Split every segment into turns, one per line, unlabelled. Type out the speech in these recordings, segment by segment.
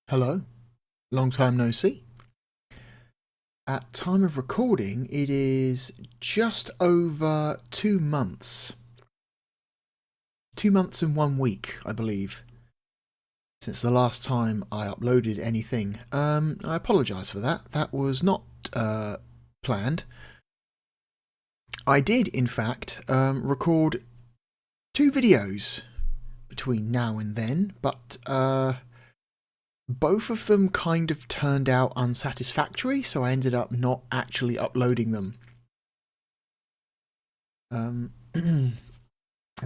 Hello, long time no see. At time of recording, it is just over 2 months. 2 months and 1 week, I believe, since the last time I uploaded anything. I apologise for that. That was not planned. I did, in fact, record 2 videos between now and then, but both of them kind of turned out unsatisfactory, so I ended up not actually uploading them.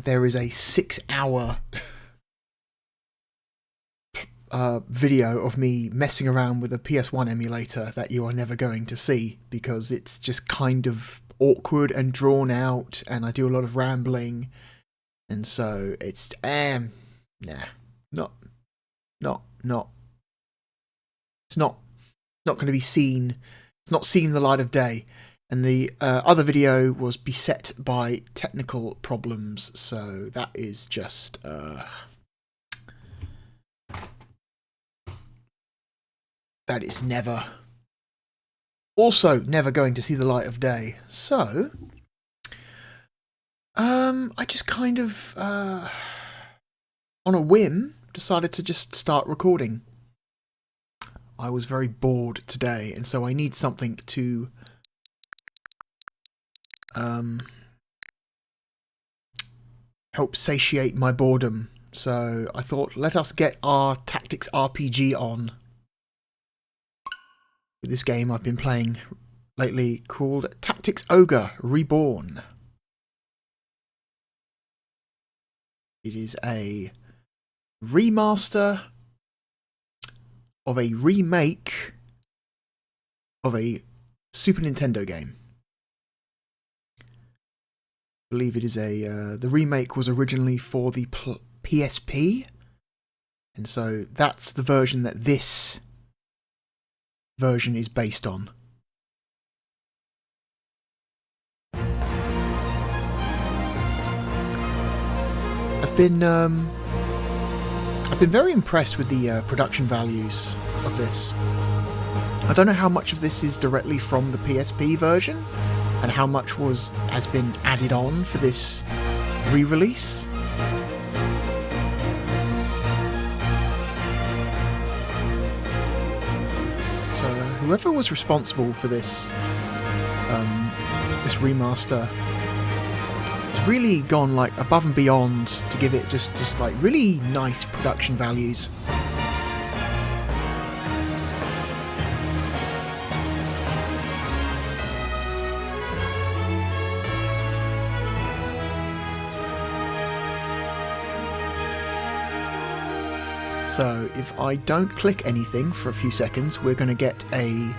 There is a 6-hour video of me messing around with a PS1 emulator that you are never going to see, because it's just kind of awkward and drawn out, and I do a lot of rambling, and so it's it's not going to be seen. It's not seen the light of day. And the other video was beset by technical problems, so that is just that is never going to see the light of day. So I just kind of on a whim decided to just start recording. I was very bored today, and so I need something to help satiate my boredom. So I thought, let us get our Tactics RPG on with this game I've been playing lately called Tactics Ogre Reborn. It is a remaster of a remake of a Super Nintendo game. I believe it is the remake was originally for the PSP, and so that's the version that this version is based on. I've been very impressed with the production values of this. I don't know how much of this is directly from the PSP version and how much has been added on for this re-release. So whoever was responsible for this this remaster has really gone like above and beyond to give it just like really nice production values. So if I don't click anything for a few seconds, we're going to get a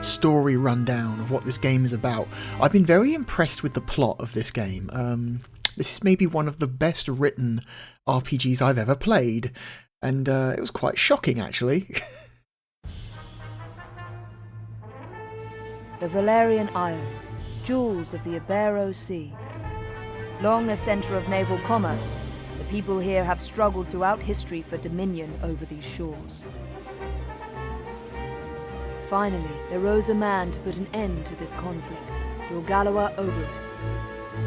story rundown of what this game is about. I've been very impressed with the plot of this game. This is maybe one of the best written RPGs I've ever played, and it was quite shocking actually.
The Valerian Islands, jewels of the Ibero Sea. Long a centre of naval commerce, the people here have struggled throughout history for dominion over these shores. Finally, there rose a man to put an end to this conflict, Rogalawa Oberith.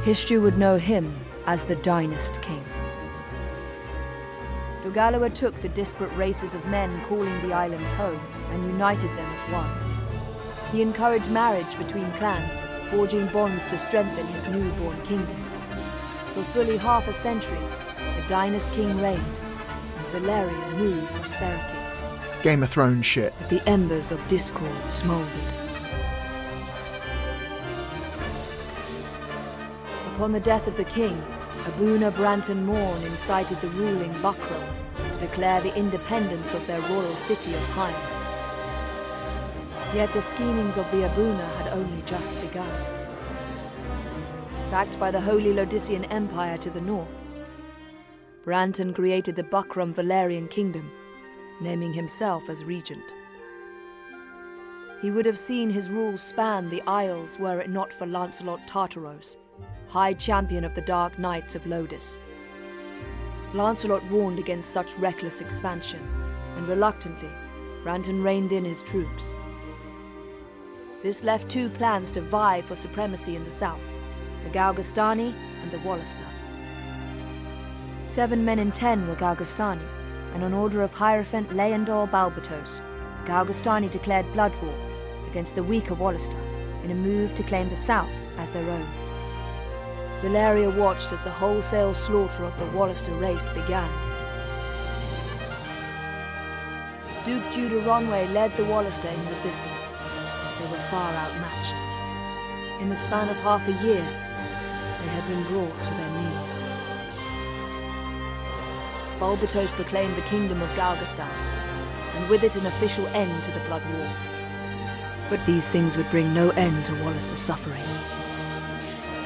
History would know him as the Dynast King. Rogalawa took the disparate races of men calling the islands home and united them as one. He encouraged marriage between clans, forging bonds to strengthen his newborn kingdom. For fully half a century, the Dynast King reigned, and Valeria knew prosperity.
Game of Thrones shit.
But the embers of discord smouldered. Upon the death of the king, Abuna Branton Morn incited the ruling Buckram to declare the independence of their royal city of Hyde. Yet the schemings of the Abuna had only just begun. Backed by the Holy Lodician Empire to the north, Branton created the Buckram Valerian Kingdom, naming himself as regent. He would have seen his rule span the Isles were it not for Lancelot Tartaros, High Champion of the Dark Knights of Lodis. Lancelot warned against such reckless expansion, and reluctantly, Branton reined in his troops. This left two clans to vie for supremacy in the south, the Galgastani and the Wallister. 7 men in 10 were Galgastani, and on order of Hierophant Leandor Balbatos, the Galgastani declared blood war against the weaker Wallister in a move to claim the south as their own. Valeria watched as the wholesale slaughter of the Wallister race began. Duke Judah Ronway led the Wallister in resistance. They were far outmatched. In the span of half a year, they had been brought to their knees. Balbatos proclaimed the Kingdom of Galgastan, and with it an official end to the blood war. But these things would bring no end to Wallister suffering.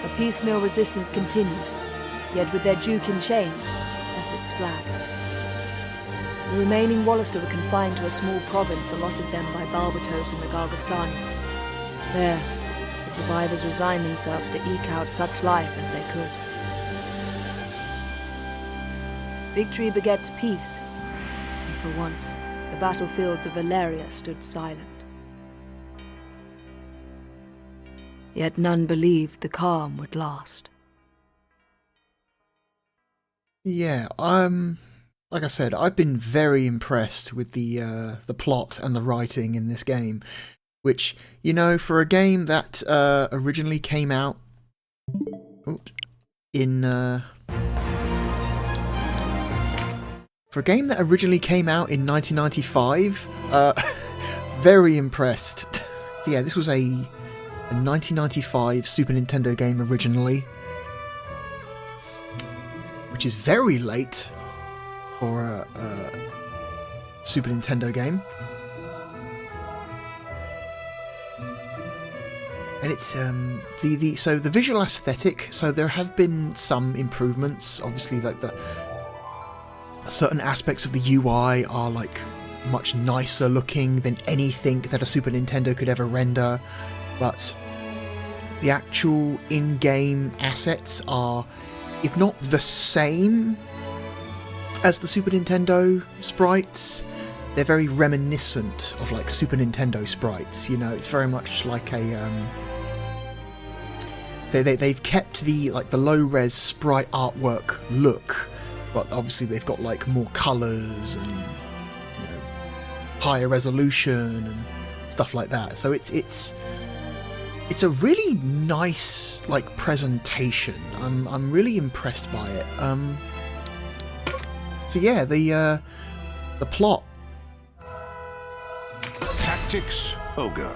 A piecemeal resistance continued, yet with their Duke in chains, efforts flagged. The remaining Wallister were confined to a small province allotted them by Balbatos and the Galgastani. There, the survivors resigned themselves to eke out such life as they could. Victory begets peace, and for once, the battlefields of Valeria stood silent. Yet none believed the calm would last.
Yeah, like I said, I've been very impressed with the plot and the writing in this game, which, you know, for a game that originally came out in for a game that originally came out in 1995, very impressed. Yeah, this was a 1995 Super Nintendo game originally, which is very late for a Super Nintendo game. And it's so the visual aesthetic. So there have been some improvements. Obviously, like the certain aspects of the UI are like much nicer looking than anything that a Super Nintendo could ever render. But the actual in-game assets are, if not the same as the Super Nintendo sprites, they're very reminiscent of like Super Nintendo sprites. You know, it's very much like a they've kept the low-res sprite artwork look, but obviously they've got like more colours and, you know, higher resolution and stuff like that. So it's a really nice like presentation. I'm really impressed by it. So yeah, the plot.
Tactics Ogre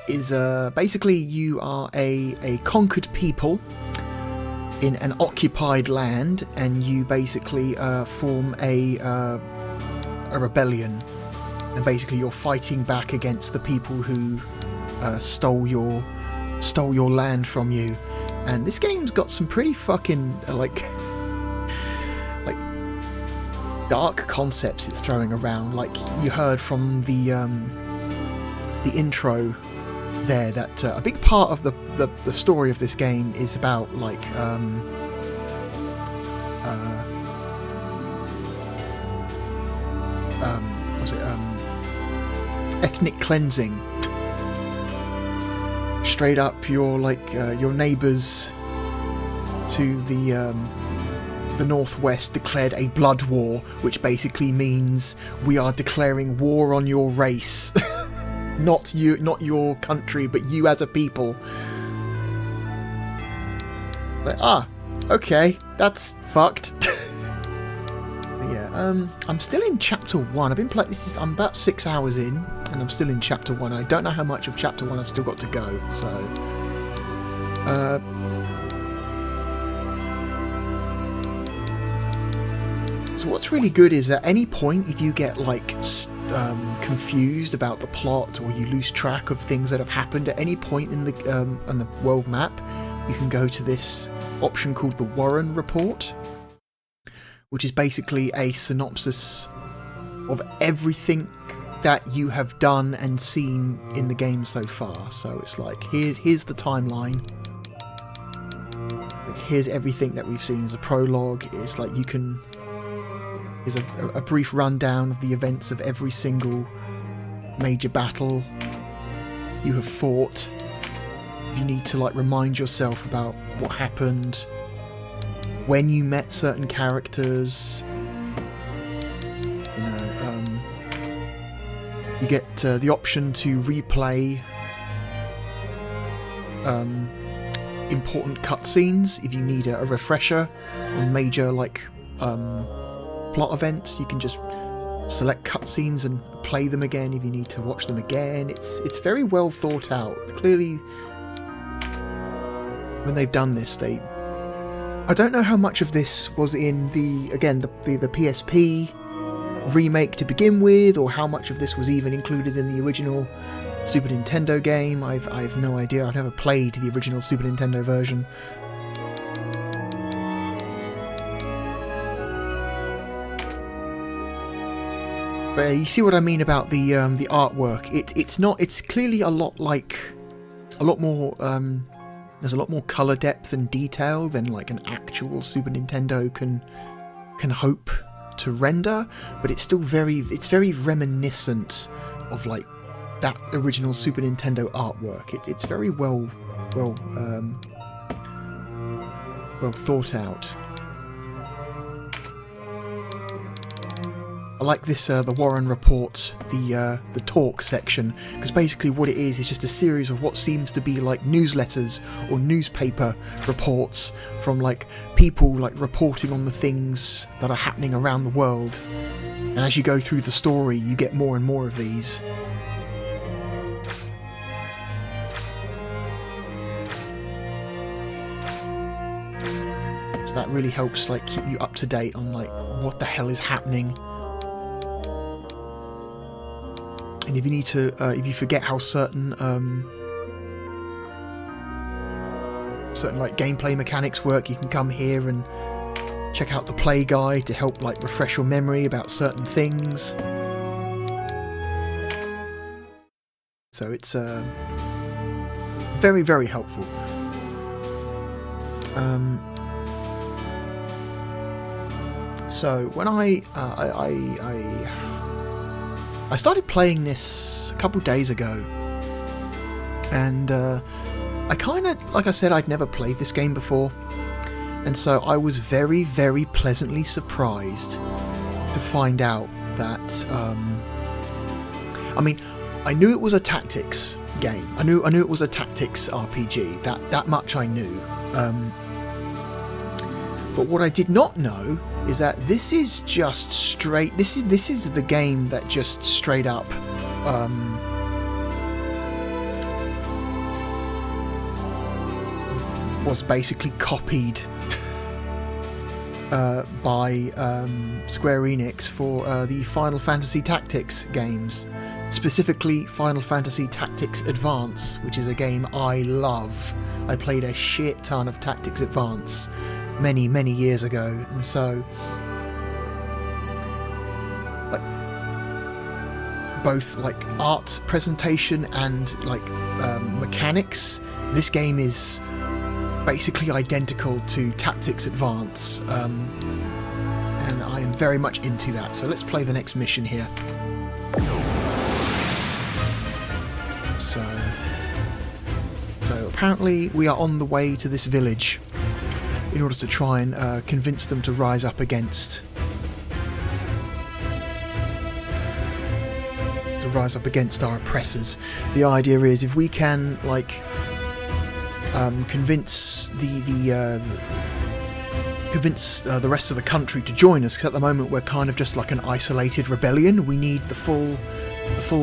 Is basically you are a conquered people in an occupied land, and you basically form a rebellion, and basically you're fighting back against the people who stole your land from you. And this game's got some pretty fucking like dark concepts it's throwing around. Like you heard from the intro there, that a big part of the story of this game is about like ethnic cleansing. Straight up, your neighbours to the northwest declared a blood war, which basically means we are declaring war on your race. Not you, not your country, but you as a people. Like, okay, that's fucked. Yeah, I'm still in chapter 1. I've been playing. I'm about 6 hours in, and I'm still in chapter 1. I don't know how much of chapter 1 I've still got to go. So what's really good is at any point, if you get like confused about the plot, or you lose track of things that have happened at any point in the on the world map, you can go to this option called the Warren Report, which is basically a synopsis of everything that you have done and seen in the game so far. So it's like, here's the timeline. Like, here's everything that we've seen as a prologue. It's like you can is a brief rundown of the events of every single major battle you have fought. You need to like remind yourself about what happened, when you met certain characters. You get the option to replay important cutscenes if you need a refresher on major like plot events. You can just select cutscenes and play them again if you need to watch them again. It's very well thought out. Clearly, when they've done this, I don't know how much of this was in the PSP remake to begin with, or how much of this was even included in the original Super Nintendo game. I have no idea. I've never played the original Super Nintendo version. But you see what I mean about the artwork. It's clearly a lot more. There's a lot more color depth and detail than like an actual Super Nintendo can hope to render, but it's still very reminiscent of like that original Super Nintendo artwork. It's very well thought out. I like this the Warren Report, the talk section, because basically what it is just a series of what seems to be like newsletters or newspaper reports from like people like reporting on the things that are happening around the world. And as you go through the story, you get more and more of these. So that really helps like keep you up to date on like what the hell is happening. And if you need to, if you forget how certain like gameplay mechanics work, you can come here and check out the play guide to help like refresh your memory about certain things. So it's very, very helpful. So when I started playing this a couple days ago, and I kind of, like I said, I'd never played this game before, and so I was very, very pleasantly surprised to find out that, I mean, I knew it was a tactics game. I knew it was a tactics RPG. That much I knew. But what I did not know is that this is just straight. This is the game that just straight up was basically copied by Square Enix for the Final Fantasy Tactics games, specifically Final Fantasy Tactics Advance, which is a game I love. I played a shit ton of Tactics Advance many years ago, and so like both like art presentation and like mechanics, this game is basically identical to Tactics Advance, and I am very much into that. So let's play the next mission here. So apparently we are on the way to this village in order to try and convince them to rise up against our oppressors. The idea is if we can like convince the rest of the country to join us, because at the moment we're kind of just like an isolated rebellion. We need the full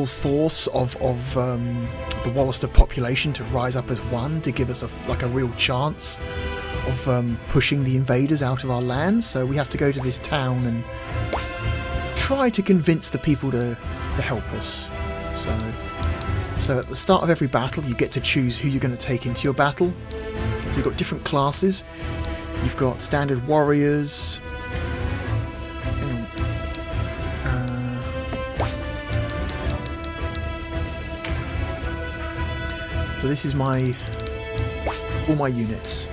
force of the Wallister population to rise up as one to give us a real chance of pushing the invaders out of our lands. So we have to go to this town and try to convince the people to help us. So at the start of every battle you get to choose who you're going to take into your battle. So you've got different classes. You've got standard warriors. So this is all my units.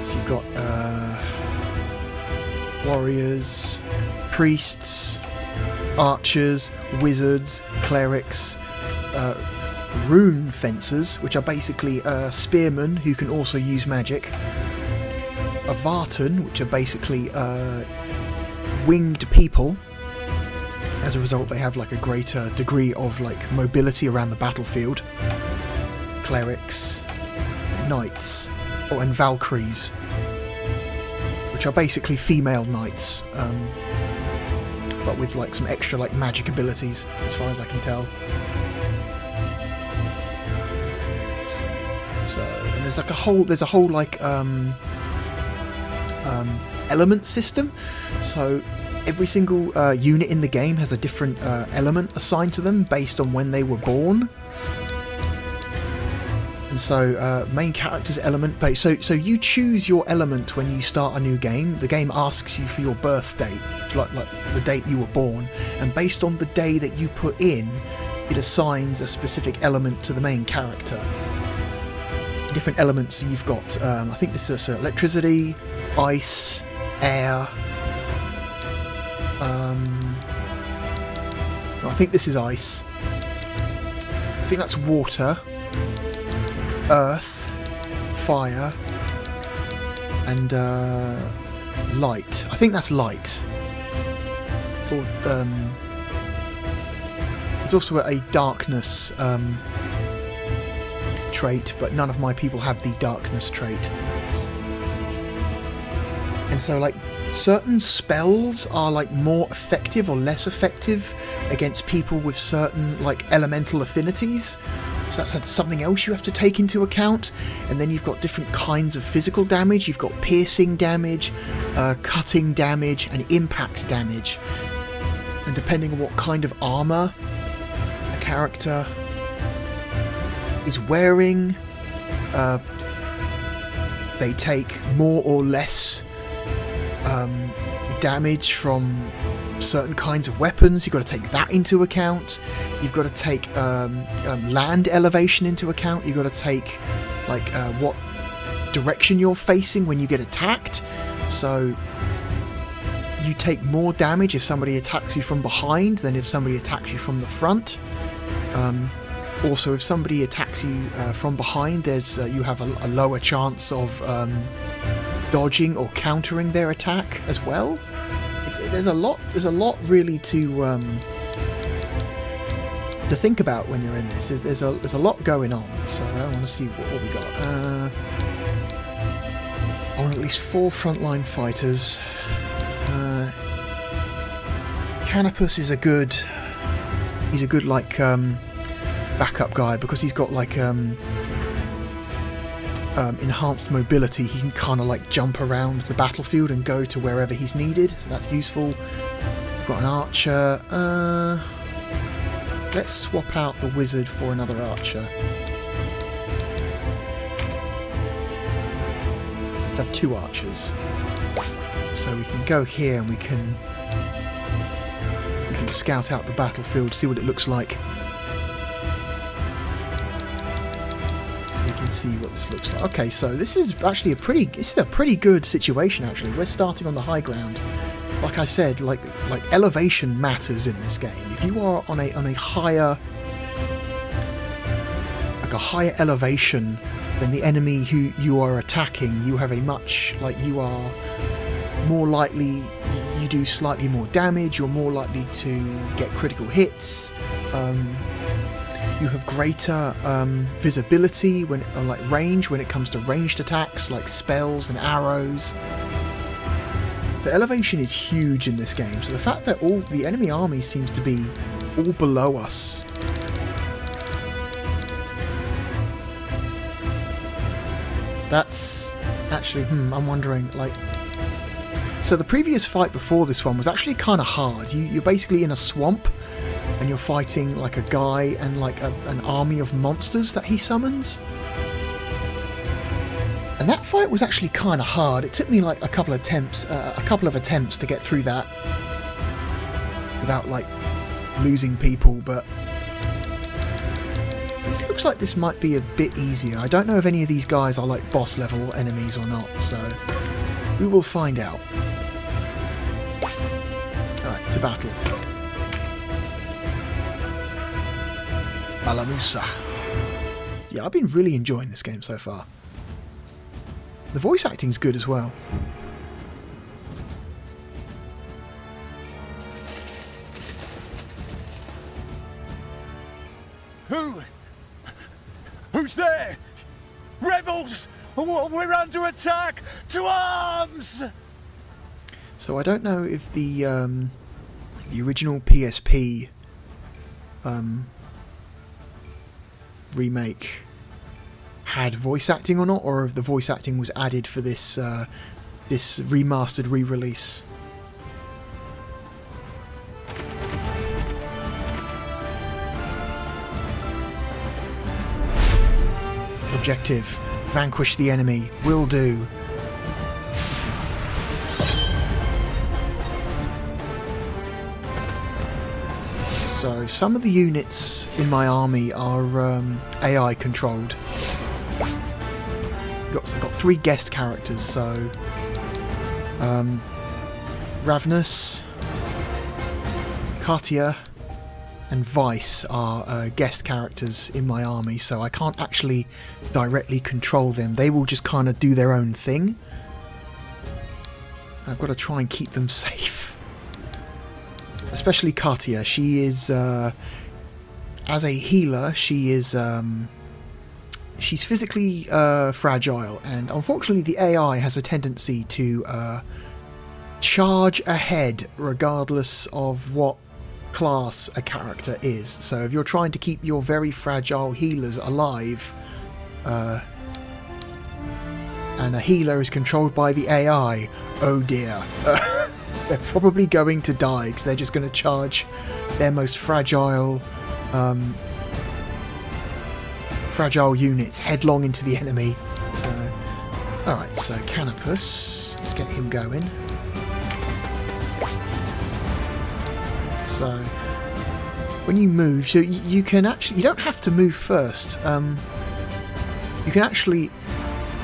So you've got warriors, priests, archers, wizards, clerics, rune fencers, which are basically spearmen who can also use magic, a Vartan, which are basically winged people. As a result, they have like a greater degree of like mobility around the battlefield. Clerics, knights, and Valkyries, which are basically female knights, but with like some extra like magic abilities, as far as I can tell. So, and there's like a whole like element system. So every single unit in the game has a different element assigned to them based on when they were born. And so main character's element base. So you choose your element when you start a new game. The game asks you for your birth date, like the date you were born, and based on the day that you put in, it assigns a specific element to the main character. Different elements you've got. I think this is electricity, ice, air. I think this is ice. I think that's water, earth, fire, and light. I think that's light. Or, there's also a darkness trait, but none of my people have the darkness trait. And so, like, certain spells are like more effective or less effective against people with certain like elemental affinities. So that's something else you have to take into account. And then you've got different kinds of physical damage. You've got piercing damage, cutting damage, and impact damage. And depending on what kind of armor a character is wearing, they take more or less damage from certain kinds of weapons. You've got to take that into account. You've got to take land elevation into account. You've got to take like what direction you're facing when you get attacked. So you take more damage if somebody attacks you from behind than if somebody attacks you from the front. Also, if somebody attacks you from behind, there's you have a lower chance of dodging or countering their attack as well. There's a lot really to think about when you're in this. There's a lot going on. So I want to see what we got. I want at least 4 frontline fighters. Canopus is a good. He's a good like backup guy because he's got like enhanced mobility. He can kind of like jump around the battlefield and go to wherever he's needed. So that's useful. We've got an archer. Let's swap out the wizard for another archer. Let's have 2 archers. So we can go here and we can scout out the battlefield, see what it looks like. See what this looks like. Okay, so this is actually a pretty good situation. Actually, we're starting on the high ground. Like I said, like elevation matters in this game. If you are on a higher elevation than the enemy who you are attacking, you have a much you are more likely. You do slightly more damage. You're more likely to get critical hits. You have greater visibility range when it comes to ranged attacks like spells and arrows. The elevation is huge in this game, so the fact that all the enemy army seems to be all below us. That's actually, I'm wondering, so the previous fight before this one was actually kind of hard. You're basically in a swamp, and you're fighting like a guy and like an army of monsters that he summons. And that fight was actually kind of hard. It took me like a couple of attempts to get through that without like losing people, but it looks like this might be a bit easier. I don't know if any of these guys are like boss level enemies or not, so we will find out. Alright, to battle. Balamusa. Yeah, I've been really enjoying this game so far. The voice acting's good as well.
Who's there? Rebels! We're under attack! To arms!
So I don't know if the original PSP remake had voice acting or not, or if the voice acting was added for this this remastered re-release. Objective: vanquish the enemy. Will do. So some of the units in my army are AI controlled. I've got 3 guest characters, so Ravnus, Katia and Vice are guest characters in my army, so I can't actually directly control them. They will just kind of do their own thing. I've got to try and keep them safe. Especially Katia. She is, as a healer, she is, she's physically fragile, and unfortunately the AI has a tendency to charge ahead regardless of what class a character is. So if you're trying to keep your very fragile healers alive, and a healer is controlled by the AI, oh dear. They're probably going to die because they're just going to charge their most fragile units headlong into the enemy. So, alright, so Canopus, let's get him going. So when you move, so you can actually, you don't have to move first. You can actually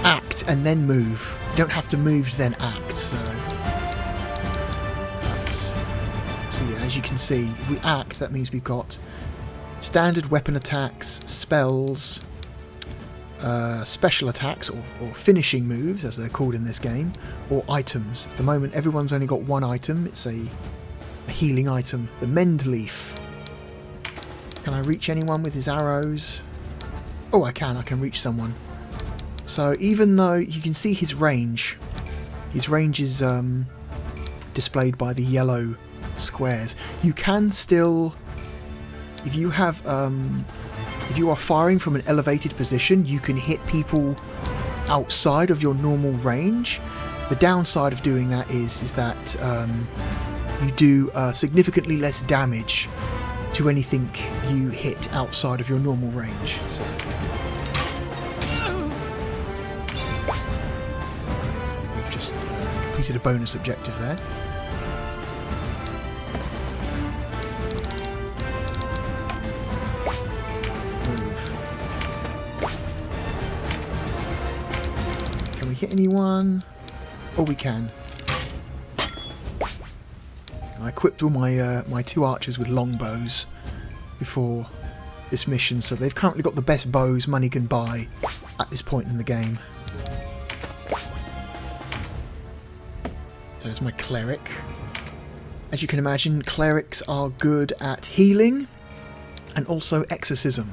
act and then move. You don't have to move to then act. So yeah, as you can see, if we act, that means we've got standard weapon attacks, spells, special attacks, or finishing moves, as they're called in this game, or items. At the moment, everyone's only got one item. It's a healing item, the Mend Leaf. Can I reach anyone with his arrows? Oh, I can reach someone. So even though you can see his range is displayed by the yellow squares, you can still, if you have if you are firing from an elevated position, you can hit people outside of your normal range. The downside of doing that is that you do significantly less damage to anything you hit outside of your normal range. So we've just completed a bonus objective there. Move. Can we hit anyone? Oh, we can. I equipped all my my 2 archers with longbows before this mission, so they've currently got the best bows money can buy at this point in the game. So there's my cleric. As you can imagine, clerics are good at healing and also exorcism.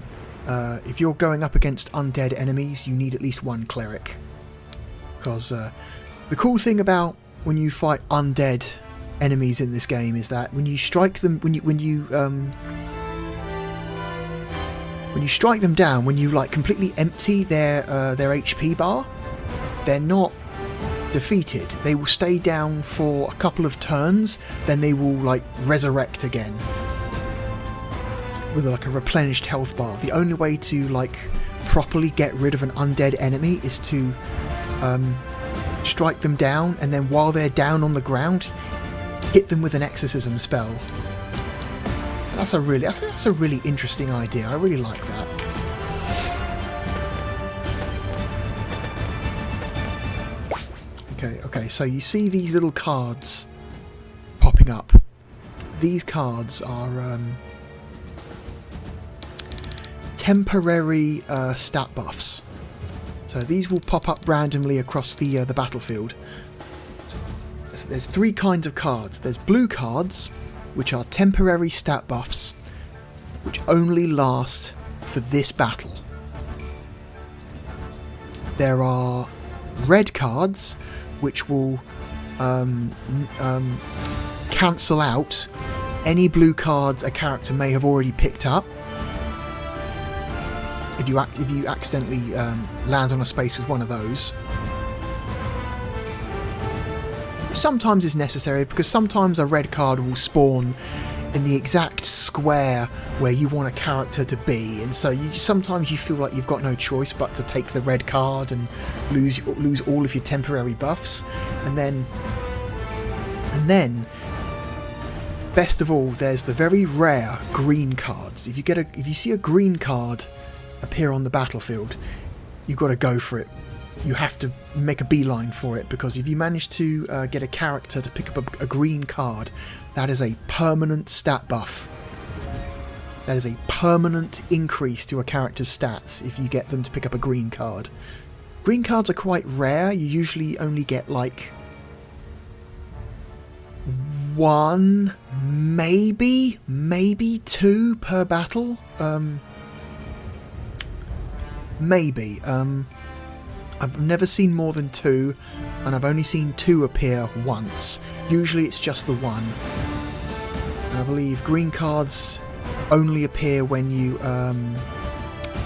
If you're going up against undead enemies, you need at least 1 cleric. Because the cool thing about when you fight undead enemies in this game is that when you strike them, when you strike them down, when you like completely empty their HP bar, they're not defeated. They will stay down for a couple of turns, then they will like resurrect again with like a replenished health bar. The only way to like properly get rid of an undead enemy is to strike them down, and then while they're down on the ground, hit them with an exorcism spell. And I think that's a really interesting idea. I really like that. Okay, so you see these little cards popping up these cards are temporary stat buffs. So these will pop up randomly across the battlefield. There's three kinds of cards. There's blue cards, which are temporary stat buffs, which only last for this battle. There are red cards, which will cancel out any blue cards a character may have already picked up. If you accidentally land on a space with one of those. Sometimes it's necessary, because sometimes a red card will spawn in the exact square where you want a character to be, and so sometimes you feel like you've got no choice but to take the red card and lose all of your temporary buffs. And then best of all, there's the very rare green cards. If you see a green card appear on the battlefield, you've got to go for it. You have to make a beeline for it, because if you manage to get a character to pick up a green card, that is a permanent stat buff. That is a permanent increase to a character's stats if you get them to pick up a green card. Green cards are quite rare. You usually only get like one, maybe two per battle. Maybe. I've never seen more than two, and I've only seen two appear once. Usually it's just the one. And I believe green cards only appear when you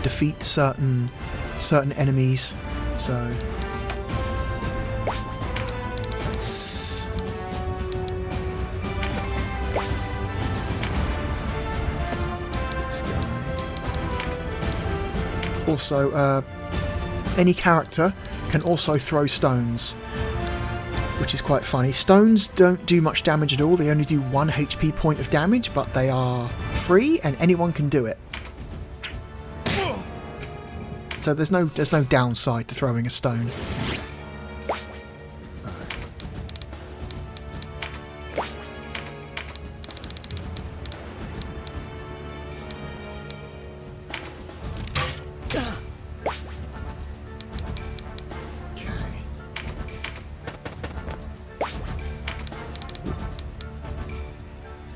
defeat certain enemies. So let's go. Also, any character can also throw stones, which is quite funny. Stones don't do much damage at all. They only do 1 HP point of damage, but they are free and anyone can do it. So there's no downside to throwing a stone.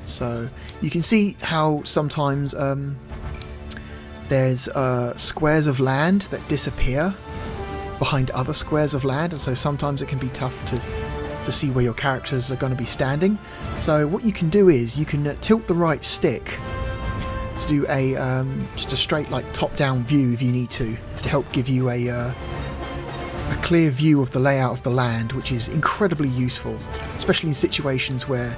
So you can see how sometimes there's squares of land that disappear behind other squares of land, and so sometimes it can be tough to see where your characters are going to be standing. So what you can do is you can tilt the right stick to do just a straight like top-down view if you need to help give you a clear view of the layout of the land, which is incredibly useful, especially in situations where,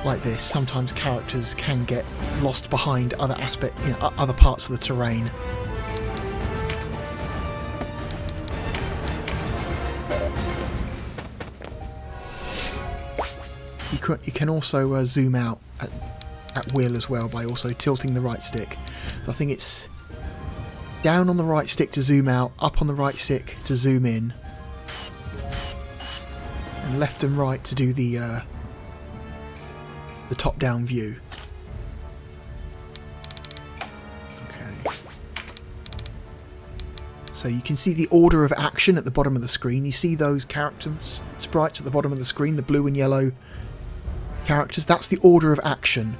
like this, sometimes characters can get lost behind other other parts of the terrain. You can also zoom out at will as well by also tilting the right stick. So I think it's down on the right stick to zoom out, up on the right stick to zoom in, and left and right to do the top-down view. Okay. So you can see the order of action at the bottom of the screen. You see those characters, sprites at the bottom of the screen, the blue and yellow characters. That's the order of action.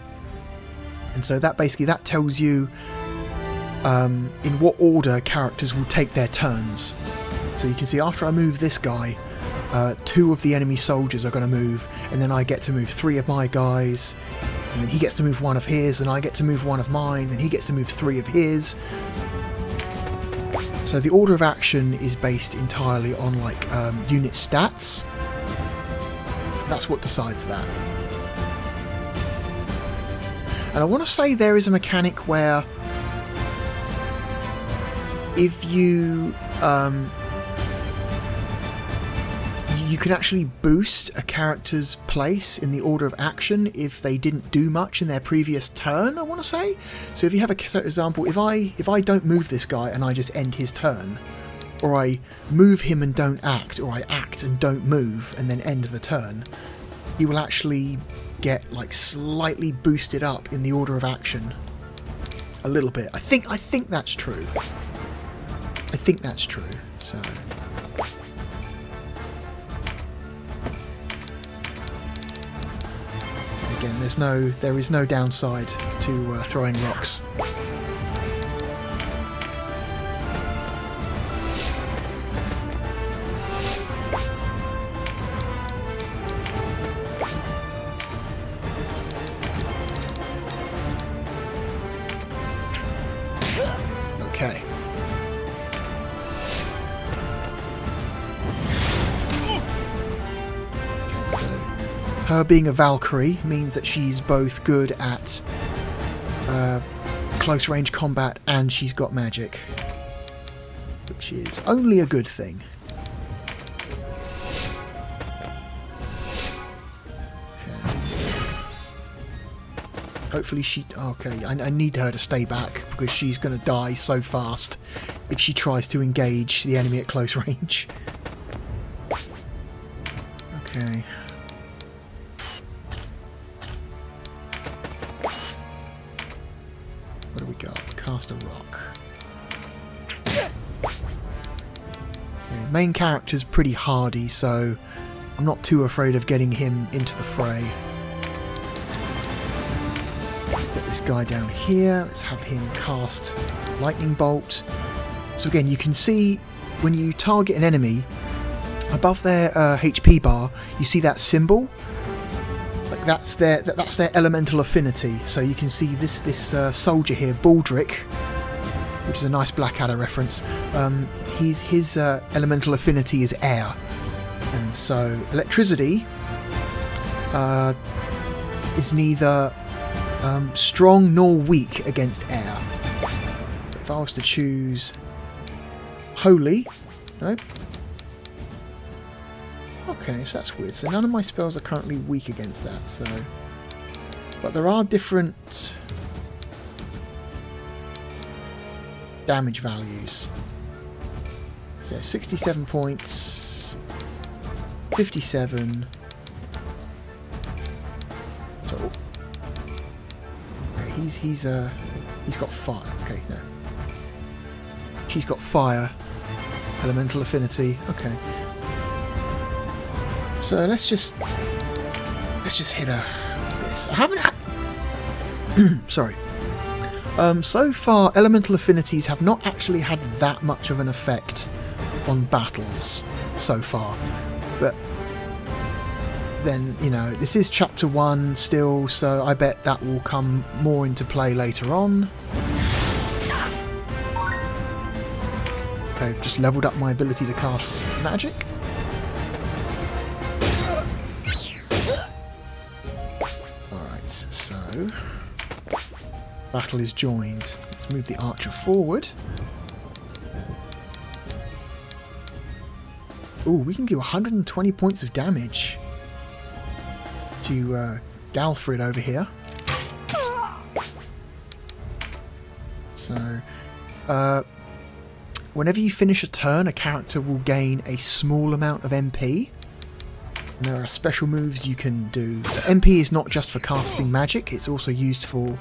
And so that tells you in what order characters will take their turns. So you can see after I move this guy, 2 of the enemy soldiers are going to move, and then I get to move 3 of my guys, and then he gets to move 1 of his, and I get to move 1 of mine, and he gets to move 3 of his. So the order of action is based entirely on like unit stats. That's what decides that. And I want to say there is a mechanic where if you you can actually boost a character's place in the order of action if they didn't do much in their previous turn, I want to say. So if you have a example, if I don't move this guy and I just end his turn, or I move him and don't act, or I act and don't move and then end the turn, he will actually get like slightly boosted up in the order of action. A little bit. I think that's true. I think that's true. So again, there is no downside to throwing rocks. Okay. So her being a Valkyrie means that she's both good at close range combat and she's got magic, which is only a good thing. Hopefully she... Okay, I need her to stay back because she's going to die so fast if she tries to engage the enemy at close range. Okay. What do we got? Cast a rock. Okay, main character's pretty hardy, so I'm not too afraid of getting him into the fray. This guy down here, let's have him cast lightning bolt. So again, you can see when you target an enemy above their HP bar, you see that symbol, like that's their elemental affinity. So you can see this soldier here, Baldric, which is a nice Blackadder reference. His elemental affinity is air, and so electricity is neither strong nor weak against air. If I was to choose holy, no. Okay, so that's weird. So none of my spells are currently weak against that. So, but there are different damage values. So 67 points, 57. So. He's got fire. Okay, no. She's got fire. Elemental affinity. Okay. So let's just hit her with this. I haven't had... Sorry. So far, elemental affinities have not actually had that much of an effect on battles so far. But then, you know, this is chapter 1 still, so I bet that will come more into play later on. I've just leveled up my ability to cast magic. Alright, so battle is joined. Let's move the archer forward. Ooh, we can do 120 points of damage to Galfrid over here. So, whenever you finish a turn, a character will gain a small amount of MP. And there are special moves you can do. The MP is not just for casting magic, it's also used for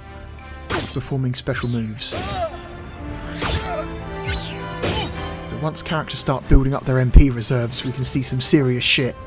performing special moves. So once characters start building up their MP reserves, we can see some serious shit.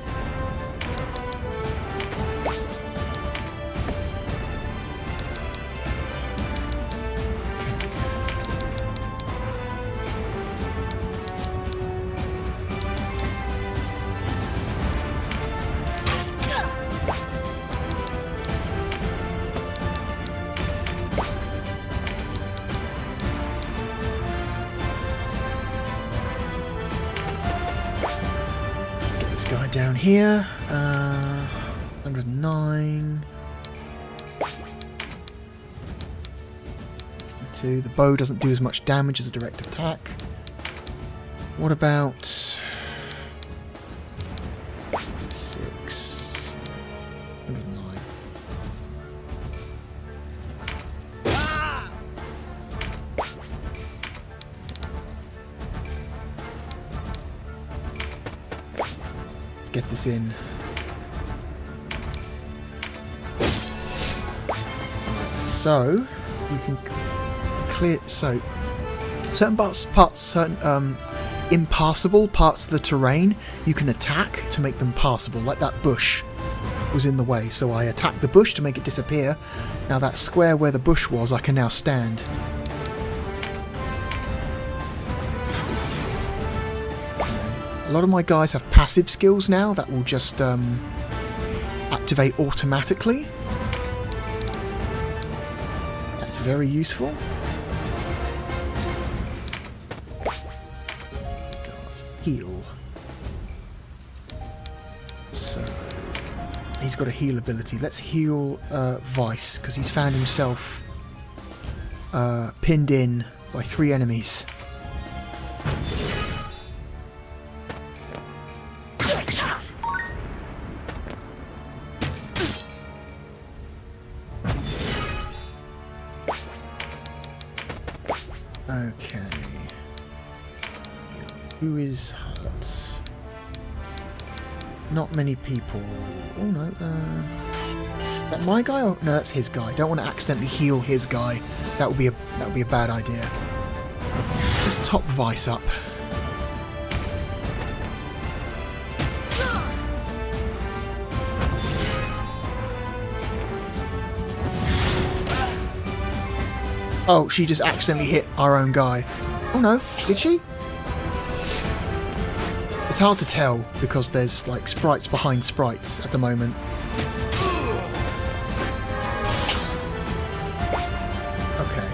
Guy down here, 109, 62. The bow doesn't do as much damage as a direct attack. What about 6, 109? Get this in. So we can clear. So certain certain impassable parts of the terrain, you can attack to make them passable. Like that bush was in the way, so I attacked the bush to make it disappear. Now that square where the bush was, I can now stand. A lot of my guys have passive skills now that will just activate automatically. That's very useful. God. Heal. So he's got a heal ability. Let's heal Vice, because he's found himself pinned in by 3 enemies. Okay. Who is hurt? Not many people. Oh no. Is that my guy? Or no, that's his guy. Don't want to accidentally heal his guy. That would be a bad idea. Let's top Vice up. Oh, she just accidentally hit our own guy. Oh no, did she? It's hard to tell because there's like sprites behind sprites at the moment. Okay.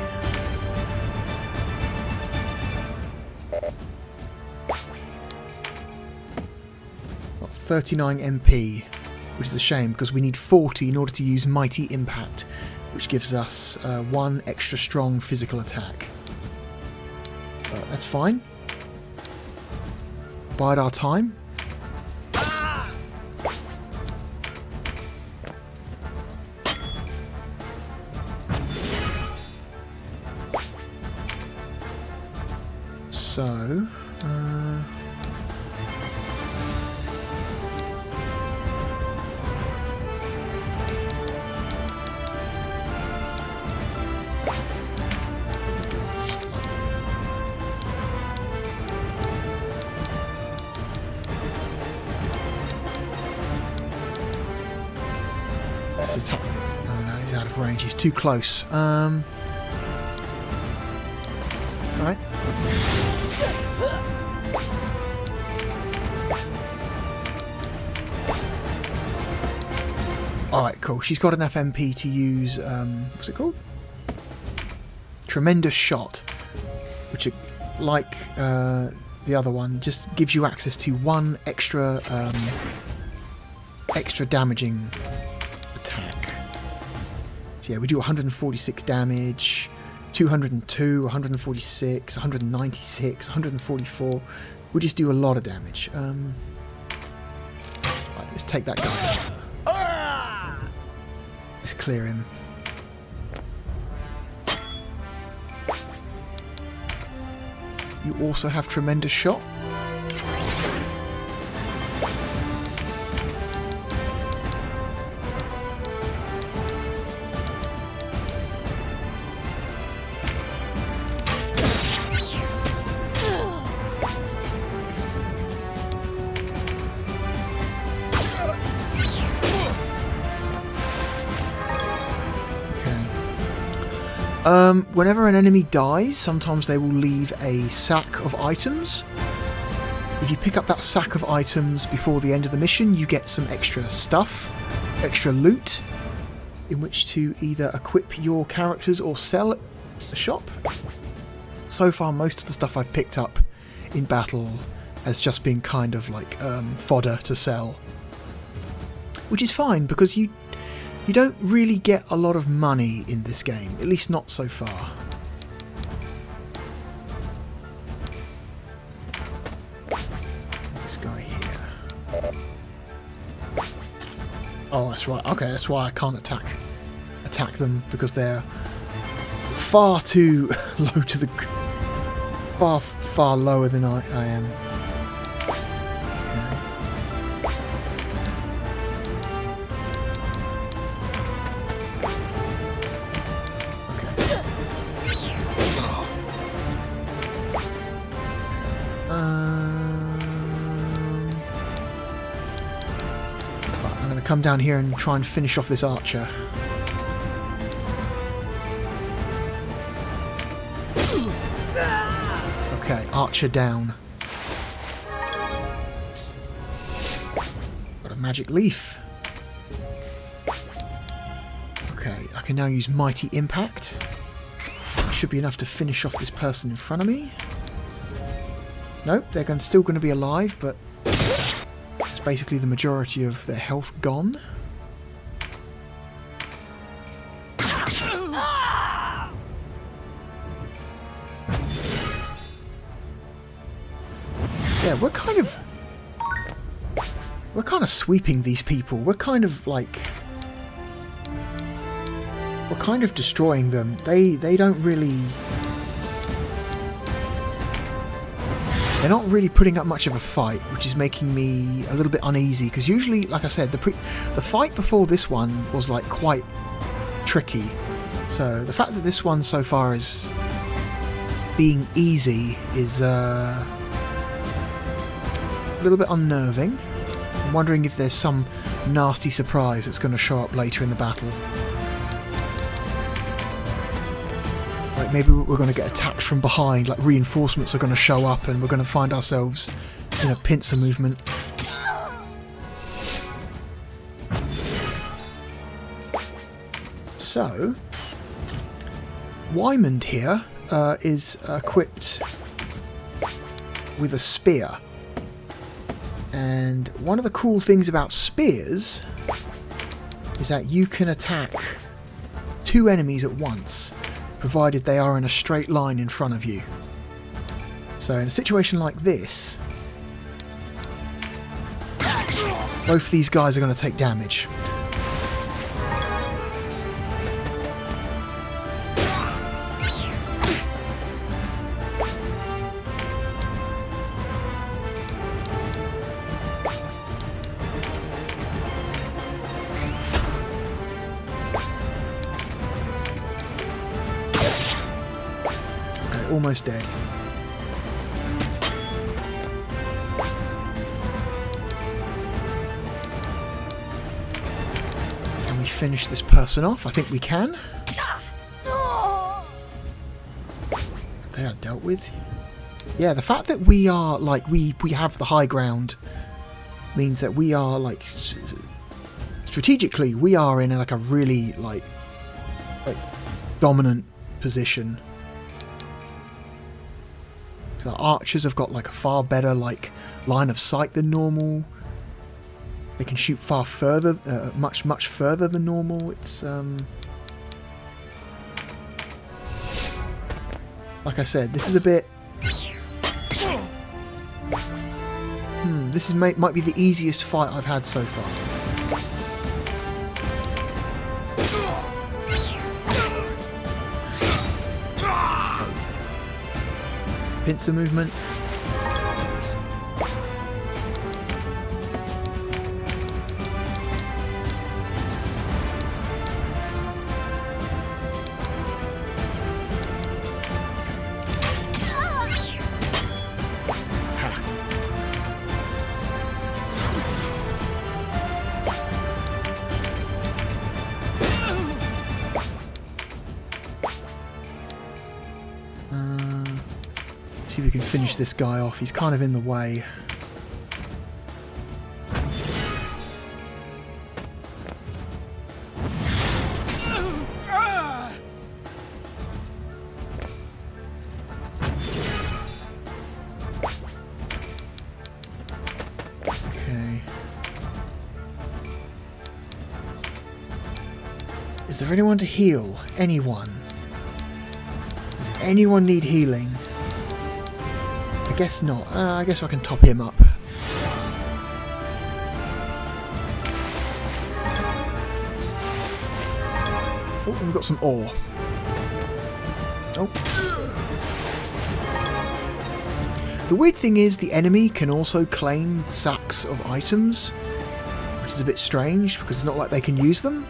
Got 39 MP, which is a shame because we need 40 in order to use Mighty Impact, which gives us 1 extra strong physical attack. But that's fine. Bide our time. So... let's attack. Oh no, he's out of range. He's too close. Right. Alright, cool. She's got enough MP to use, what's it called? Tremendous Shot, which, like the other one, just gives you access to 1 extra damaging attack. So yeah, we do 146 damage, 202, 146, 196, 144. We just do a lot of damage. Right, let's take that guy. Let's clear him. You also have Tremendous Shot. Whenever an enemy dies, sometimes they will leave a sack of items. If you pick up that sack of items before the end of the mission, you get some extra stuff, extra loot, in which to either equip your characters or sell at the shop. So far, most of the stuff I've picked up in battle has just been kind of like fodder to sell. Which is fine, because you don't really get a lot of money in this game, at least not so far. This guy here. Oh, that's right. Okay, that's why I can't attack them, because they're far too low to the... far lower than I am. I'm going to come down here and try and finish off this archer. Okay, archer down. Got a magic leaf. Okay, I can now use Mighty Impact. Should be enough to finish off this person in front of me. Nope, they're still going to be alive, but it's basically the majority of their health gone. Yeah, we're kind of sweeping these people. We're kind of destroying them. They don't really... They're not really putting up much of a fight, which is making me a little bit uneasy, because usually, like I said, the fight before this one was like quite tricky. So the fact that this one so far is being easy is a little bit unnerving. I'm wondering if there's some nasty surprise that's going to show up later in the battle. Like maybe we're going to get attacked from behind, like reinforcements are going to show up and we're going to find ourselves in a pincer movement. So, Wymond here is equipped with a spear. And one of the cool things about spears is that you can attack 2 enemies at once, provided they are in a straight line in front of you. So in a situation like this, both these guys are going to take damage. Almost dead. Can we finish this person off? I think we can. They are dealt with. Yeah, the fact that we are like we have the high ground means that we are like strategically we are in like a really like dominant position. So archers have got like a far better like line of sight than normal. They can shoot far further, much further than normal. It's like I said, this is a bit. This is might be the easiest fight I've had so far. Pincer movement. See if we can finish this guy off. He's kind of in the way. Okay. Is there anyone to heal? Anyone? Does anyone need healing? I guess not. I guess I can top him up. Oh, we've got some ore. Oh. The weird thing is the enemy can also claim sacks of items, which is a bit strange because it's not like they can use them.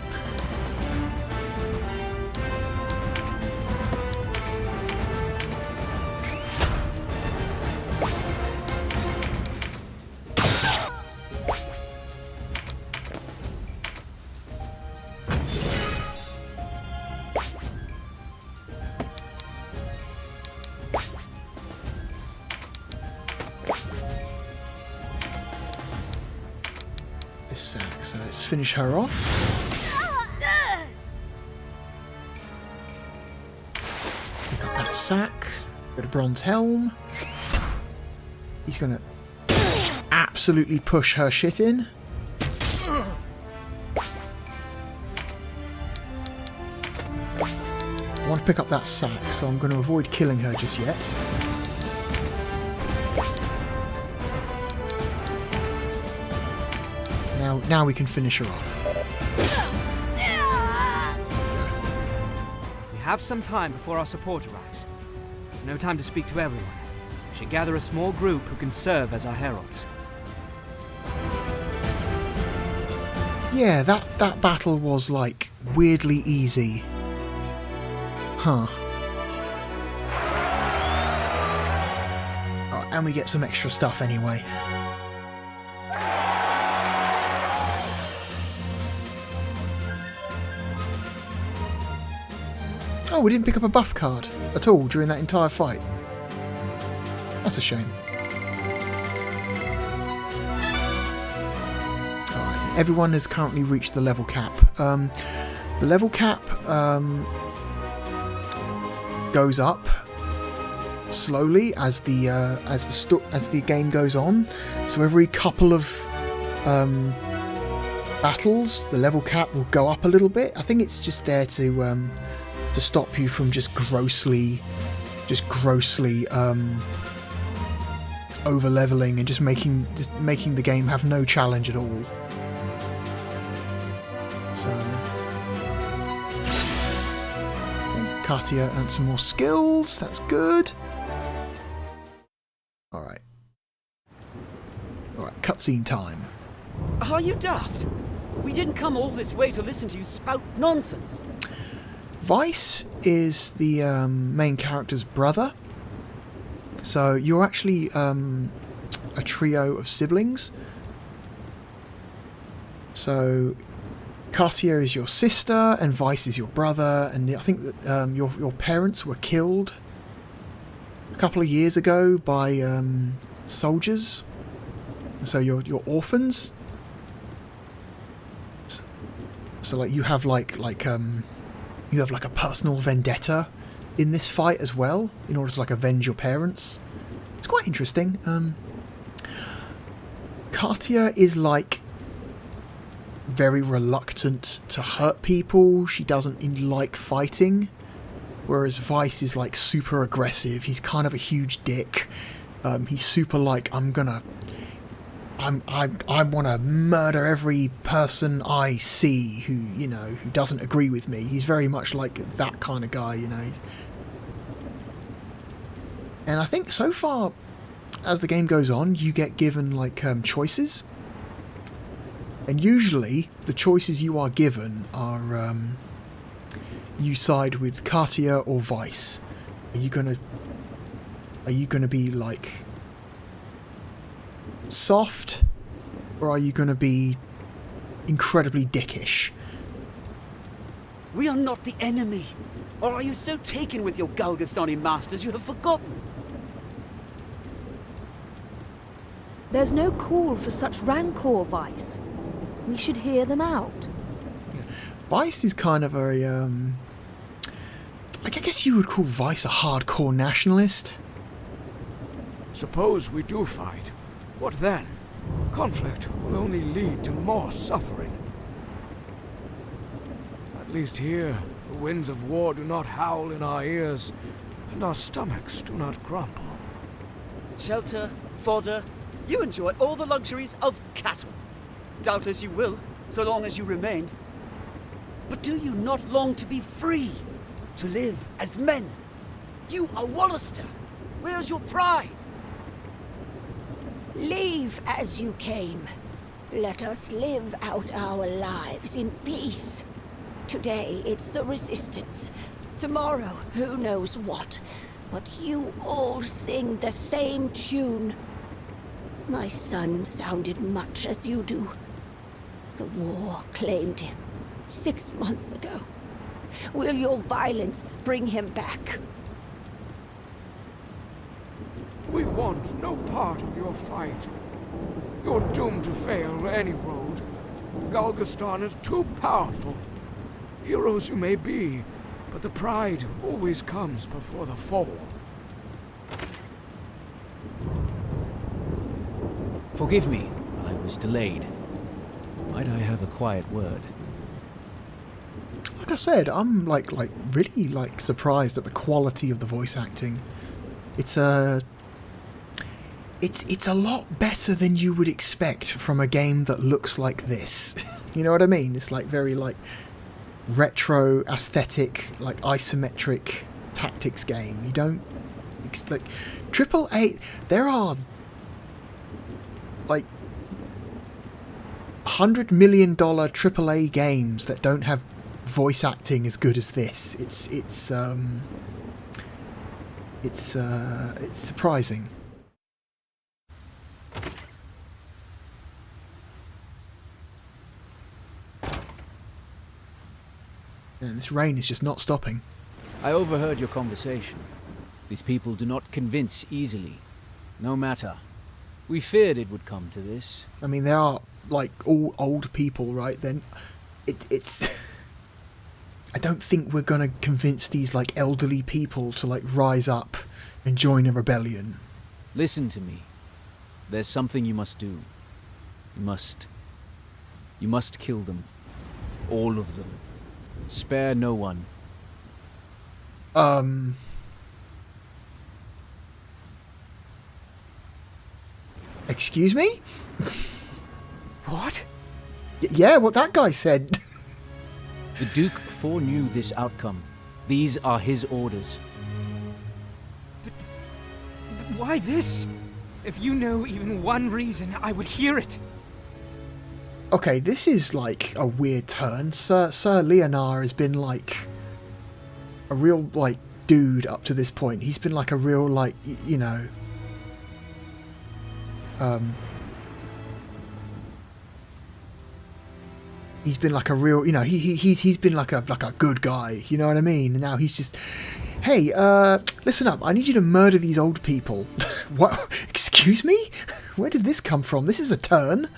finish her off. Pick up that sack. Got a bronze helm. He's gonna absolutely push her shit in. I want to pick up that sack, so I'm going to avoid killing her just yet. Now we can finish her off.
We have some time before our support arrives. There's no time to speak to everyone. We should gather a small group who can serve as our heralds.
Yeah, that battle was, like, weirdly easy. Huh. Oh, and we get some extra stuff anyway. Oh, we didn't pick up a buff card at all during that entire fight. That's a shame. Alright, everyone has currently reached the level cap. The level cap goes up slowly as the game goes on. So every couple of battles, the level cap will go up a little bit. I think it's just there to stop you from just grossly over leveling and just making the game have no challenge at all. So Katia earned some more skills. That's good. All right, cutscene time.
Are you daft? We didn't come all this way to listen to you spout nonsense.
Vice is the main character's brother. So you're actually a trio of siblings. So Katia is your sister and Vice is your brother, and I think that your parents were killed a couple of years ago by soldiers. So you're orphans. So like you have you have like a personal vendetta in this fight as well, in order to like avenge your parents. It's quite interesting. Katia is like very reluctant to hurt people. She doesn't like fighting, whereas Vice is like super aggressive. He's kind of a huge dick. He's super like I want to murder every person I see who doesn't agree with me. He's very much like that kind of guy, you know. And I think so far, as the game goes on, you get given like choices, and usually the choices you are given are you side with Katia or Vice. Are you gonna be like soft, or are you gonna be incredibly dickish?
We are not the enemy. Or are you so taken with your Galgastani masters you have forgotten?
There's no call for such rancor, Vice. We should hear them out.
Vice is kind of a I guess you would call Vice a hardcore nationalist.
Suppose we do fight. What then? Conflict will only lead to more suffering. At least here, the winds of war do not howl in our ears, and our stomachs do not grumble.
Shelter, fodder, you enjoy all the luxuries of cattle. Doubtless you will, so long as you remain. But do you not long to be free? To live as men? You are Wallister. Where's your pride?
Leave as you came. Let us live out our lives in peace. Today it's the Resistance. Tomorrow, who knows what. But you all sing the same tune. My son sounded much as you do. The war claimed him 6 months ago. Will your violence bring him back?
We want no part of your fight. You're doomed to fail any road. Galgastan is too powerful. Heroes you may be, but the pride always comes before the fall.
Forgive me, I was delayed. Might I have a quiet word?
Like I said, I'm like really like surprised at the quality of the voice acting. It's a lot better than you would expect from a game that looks like this. You know what I mean? It's like very like retro aesthetic, like isometric tactics game. You don't like AAA. There are like $100 million AAA games that don't have voice acting as good as this. It's surprising. And this rain is just not stopping.
I overheard your conversation. These people do not convince easily. No matter. We feared it would come to this.
I mean, they are like all old people, right? Then it's. I don't think we're gonna convince these like elderly people to like rise up and join a rebellion.
Listen to me. There's something you must do. You must kill them. All of them. Spare no one.
Excuse me?
What?
Yeah, what that guy said.
The Duke foreknew this outcome. These are his orders.
But why this? If you know even one reason, I would hear it.
Okay, this is like a weird turn. Sir Leonar has been like a real like dude up to this point. He's been like a real like you know he's been like a real, you know, he's been like a good guy, you know what I mean? And now he's just, hey, listen up, I need you to murder these old people. What? Excuse me? Where did this come from? This is a turn.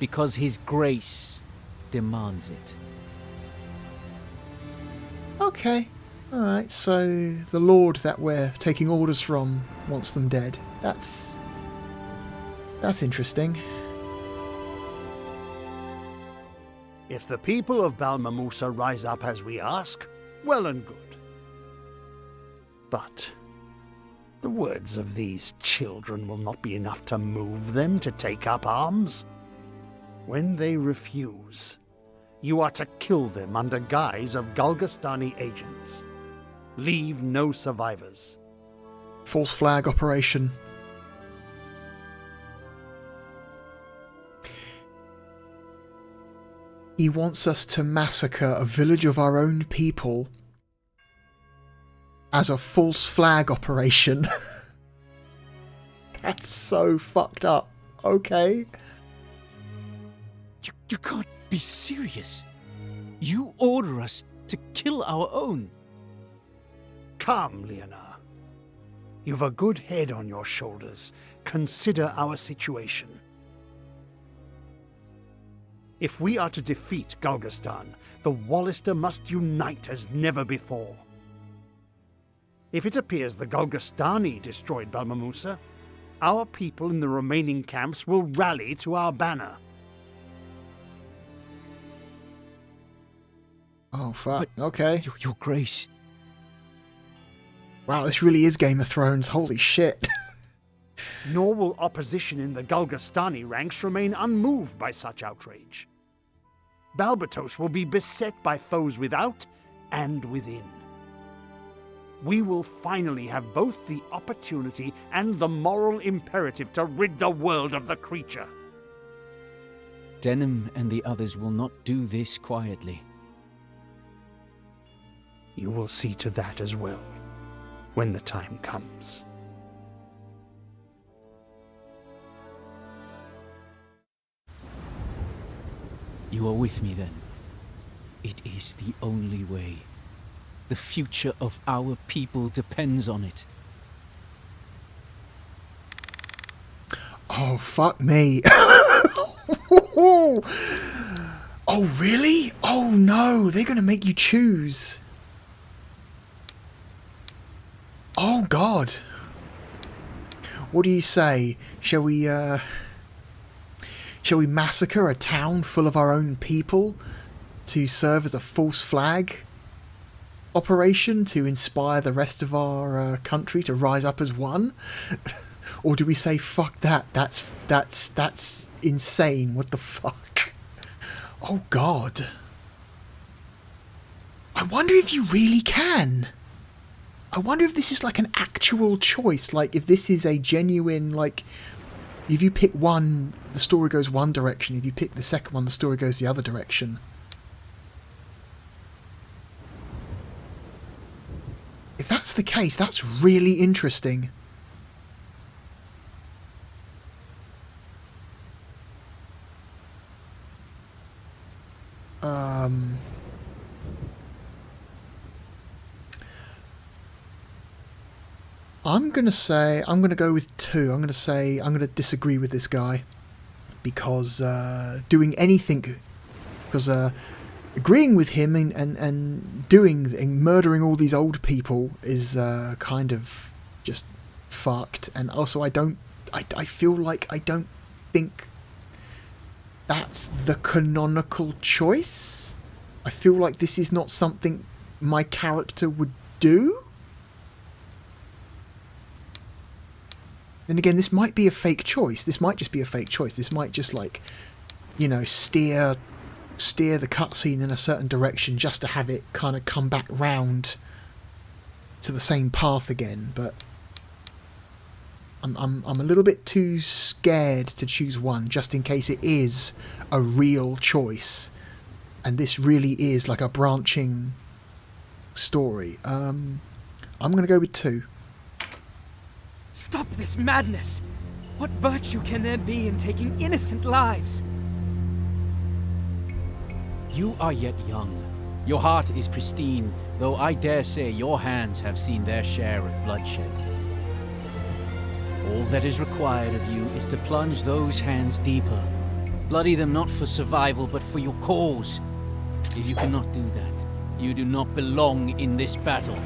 Because his grace demands it.
Okay. Alright, so the Lord that we're taking orders from wants them dead. That's interesting.
If the people of Balmamusa rise up as we ask, well and good. But the words of these children will not be enough to move them to take up arms. When they refuse, you are to kill them under guise of Galgastani agents. Leave no survivors.
False flag operation. He wants us to massacre a village of our own people as a false flag operation. That's so fucked up. Okay.
You can't be serious. You order us to kill our own.
Come, Leonar. You've a good head on your shoulders. Consider our situation. If we are to defeat Galgastan, the Wallister must unite as never before. If it appears the Galgastani destroyed Balmamusa, our people in the remaining camps will rally to our banner.
Oh, fuck. Okay.
Your Grace.
Wow, this really is Game of Thrones. Holy shit.
Nor will opposition in the Galgastani ranks remain unmoved by such outrage. Balbatos will be beset by foes without and within. We will finally have both the opportunity and the moral imperative to rid the world of the creature.
Denham and the others will not do this quietly.
You will see to that as well, when the time comes.
You are with me then. It is the only way. The future of our people depends on it.
Oh, fuck me. Oh, really? Oh, no. They're going to make you choose. Oh, God. What do you say? Shall we massacre a town full of our own people to serve as a false flag operation to inspire the rest of our country to rise up as one? Or do we say, fuck that, that's insane, what the fuck? Oh, God. I wonder if you really can. I wonder if this is like an actual choice, like if this is a genuine, like, if you pick one, the story goes one direction, if you pick the second one, the story goes the other direction. If that's the case, that's really interesting. I'm going to go with 2. I'm going to disagree with this guy. Because doing anything, because agreeing with him and murdering all these old people is kind of just fucked. And also I feel like I don't think that's the canonical choice. I feel like this is not something my character would do. Then again, this might be a fake choice. This might just be a fake choice. This might just, like, you know, steer the cutscene in a certain direction just to have it kind of come back round to the same path again. But I'm a little bit too scared to choose one, just in case it is a real choice, and this really is like a branching story. I'm going to go with 2.
Stop this madness! What virtue can there be in taking innocent lives?
You are yet young. Your heart is pristine, though I dare say your hands have seen their share of bloodshed. All that is required of you is to plunge those hands deeper. Bloody them not for survival, but for your cause. If you cannot do that, you do not belong in this battle.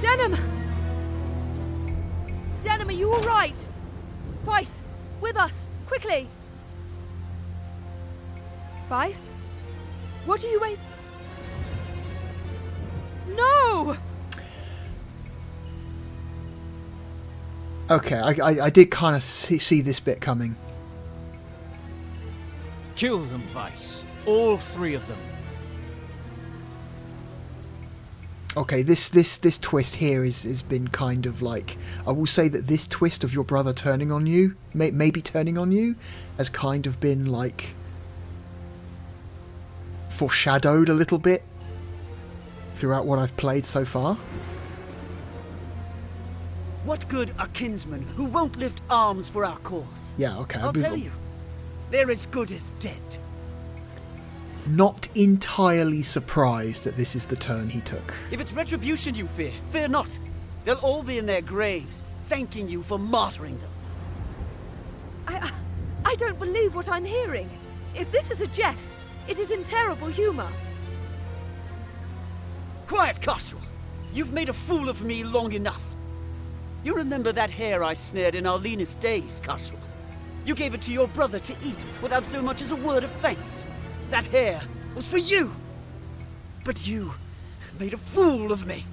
Denim! Denim, are you alright? Vice, with us, quickly! Vice? What are you waiting? No!
Okay, I did kind of see this bit coming.
Kill them, Vice. All 3 of them.
Okay, this twist here has been kind of like, I will say that this twist of your brother turning on you, maybe turning on you, has kind of been like foreshadowed a little bit throughout what I've played so far.
What good are kinsmen who won't lift arms for our cause?
Yeah, okay.
I'll tell you, they're as good as dead.
Not entirely surprised that this is the turn he took.
If it's retribution you fear, fear not. They'll all be in their graves, thanking you for martyring them.
I don't believe what I'm hearing. If this is a jest, it is in terrible humor.
Quiet, Cashel. You've made a fool of me long enough. You remember that hare I snared in our leanest days, Cashel? You gave it to your brother to eat without so much as a word of thanks. That hare was for you. But you made a fool of me.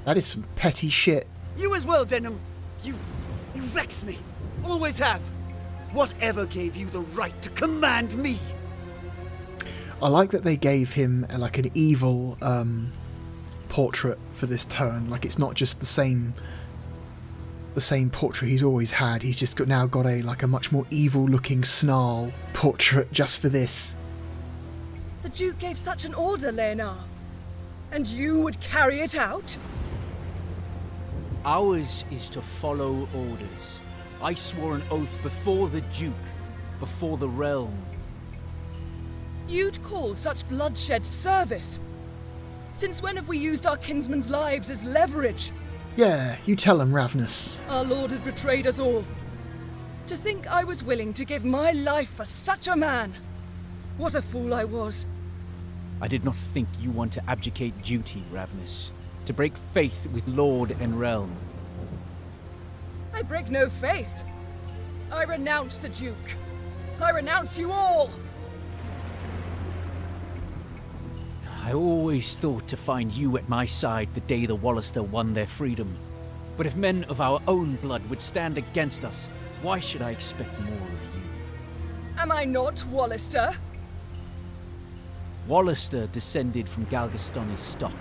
That is some petty shit.
You as well, Denham. You vex me. Always have. Whatever gave you the right to command me?
I like that they gave him like an evil portrait for this turn. Like, it's not just the same portrait he's always had. He's just now got a much more evil-looking snarl portrait just for this.
The Duke gave such an order, Leonard. And you would carry it out?
Ours is to follow orders. I swore an oath before the Duke, before the realm.
You'd call such bloodshed service? Since when have we used our kinsmen's lives as leverage?
Yeah, you tell him, Ravnus.
Our lord has betrayed us all. To think I was willing to give my life for such a man. What a fool I was.
I did not think you want to abdicate duty, Ravnus. To break faith with Lord and realm.
I break no faith. I renounce the Duke. I renounce you all.
I always thought to find you at my side the day the Wallister won their freedom. But if men of our own blood would stand against us, why should I expect more of you?
Am I not Wallister?
Wallister descended from Galgastani's stock,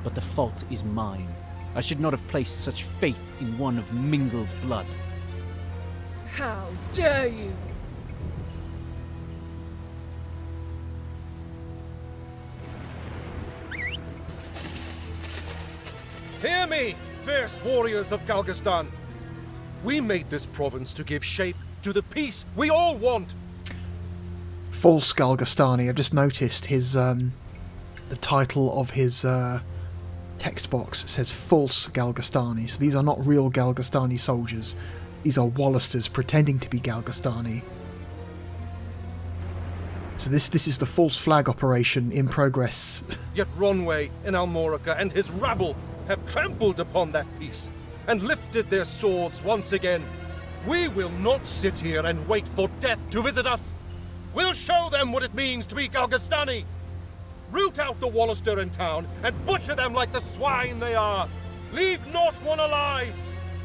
but the fault is mine. I should not have placed such faith in one of mingled blood.
How dare you?
Hear me, fierce warriors of Galgastan. We made this province to give shape to the peace we all want.
False Galgastani. I've just noticed his the title of his text box says false Galgastani. So these are not real Galgastani soldiers. These are Wallisters pretending to be Galgastani. So this is the false flag operation in progress.
Yet Ronway in Almorica and his rabble have trampled upon that peace and lifted their swords once again. We will not sit here and wait for death to visit us. We'll show them what it means to be Galgastani. Root out the Wallister in town and butcher them like the swine they are. Leave not one alive.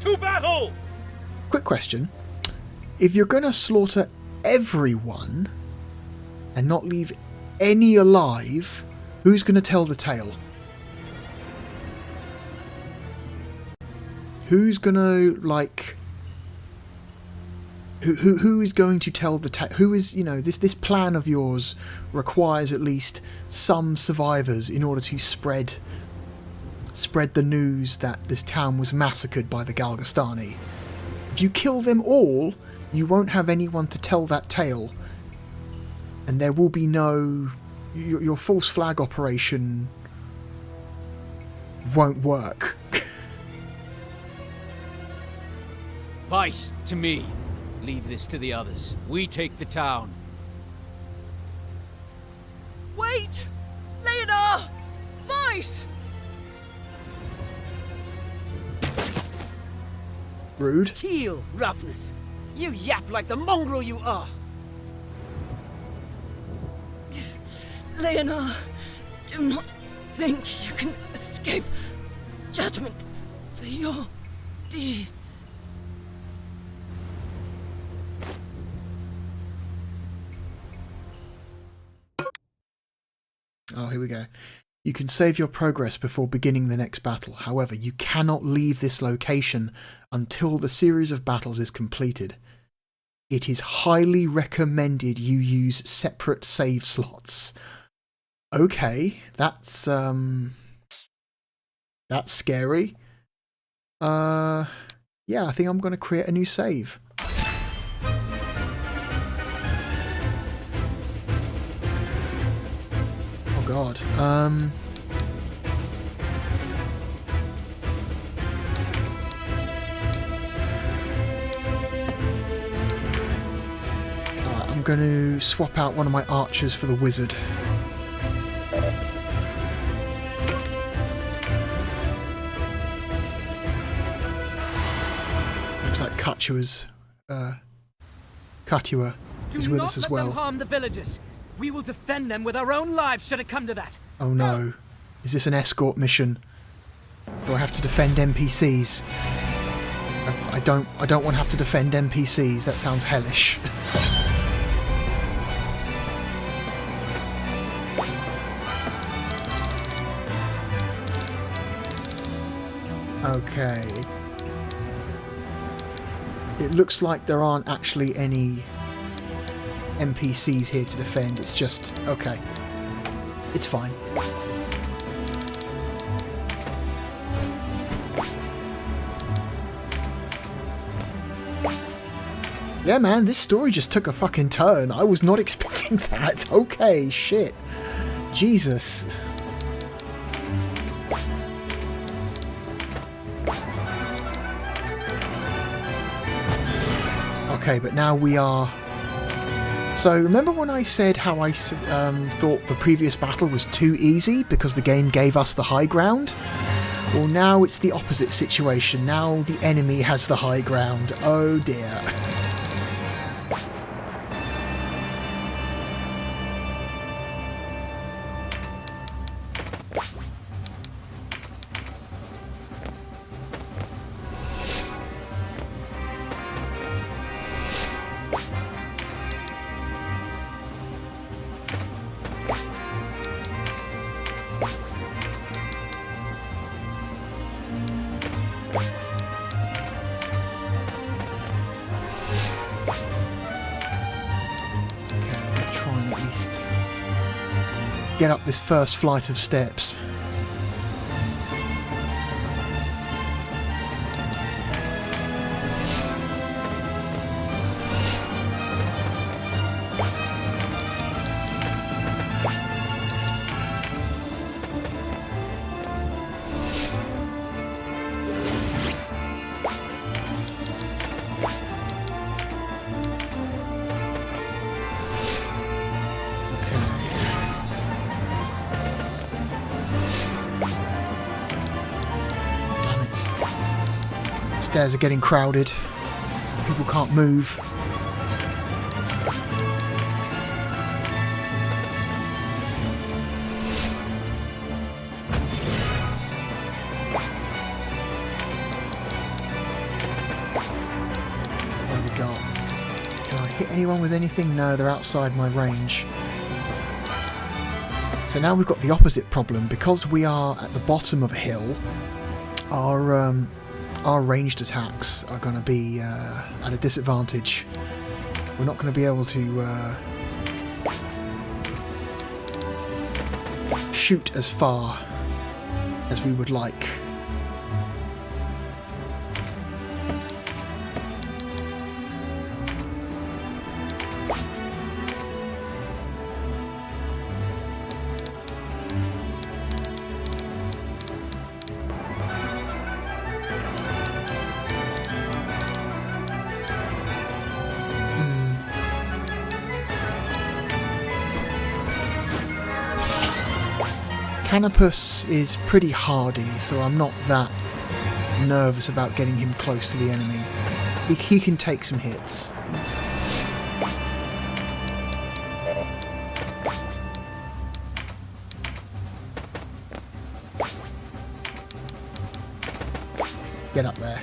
To battle!
Quick question. If you're going to slaughter everyone and not leave any alive, who's going to tell the tale? Who's going to, like... Who is going to tell the tale? Who is, you know, this plan of yours requires at least some survivors in order to spread the news that this town was massacred by the Galgastani. If you kill them all, you won't have anyone to tell that tale. And there will be no... Your false flag operation won't work.
Vice, to me. Leave this to the others. We take the town.
Wait! Leonor! Vice!
Rude.
Heel, Ravnus. You yap like the mongrel you are.
Leonor, do not think you can escape judgment for your deeds.
Oh, here we go. You can save your progress before beginning the next battle. However, you cannot leave this location until the series of battles is completed. It is highly recommended you use separate save slots. Okay, that's scary. Yeah, I think I'm going to create a new save. Oh God. I'm going to swap out one of my archers for the wizard. Looks like Katua is with us as well.
Do not let them harm the villagers. We will defend them with our own lives should it come to that.
Oh no. Is this an escort mission? Do I have to defend NPCs? I don't want to have to defend NPCs. That sounds hellish. Okay. It looks like there aren't actually any NPCs here to defend. It's just... okay. It's fine. Yeah, man, this story just took a fucking turn. I was not expecting that. Okay, shit. Jesus. Okay, but now we are... So remember when I said how I thought the previous battle was too easy because the game gave us the high ground? Well, now it's the opposite situation. Now the enemy has the high ground. Oh dear. Get up this first flight of steps. Stairs are getting crowded. People can't move. What have we got? Can I hit anyone with anything? No, they're outside my range. So now we've got the opposite problem. Because we are at the bottom of a hill, our ranged attacks are going to be at a disadvantage. We're not going to be able to shoot as far as we would like. Canopus is pretty hardy, so I'm not that nervous about getting him close to the enemy. He can take some hits. Get up there.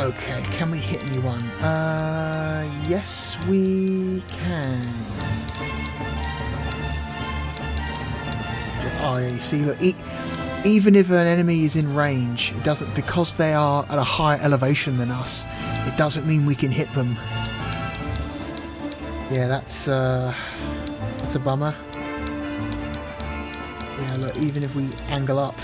Okay, can we hit anyone? Yes we can. Oh yeah, you see, look, even if an enemy is in range, it doesn't, because they are at a higher elevation than us, it doesn't mean we can hit them. Yeah, that's a bummer. Yeah, look, even if we angle up.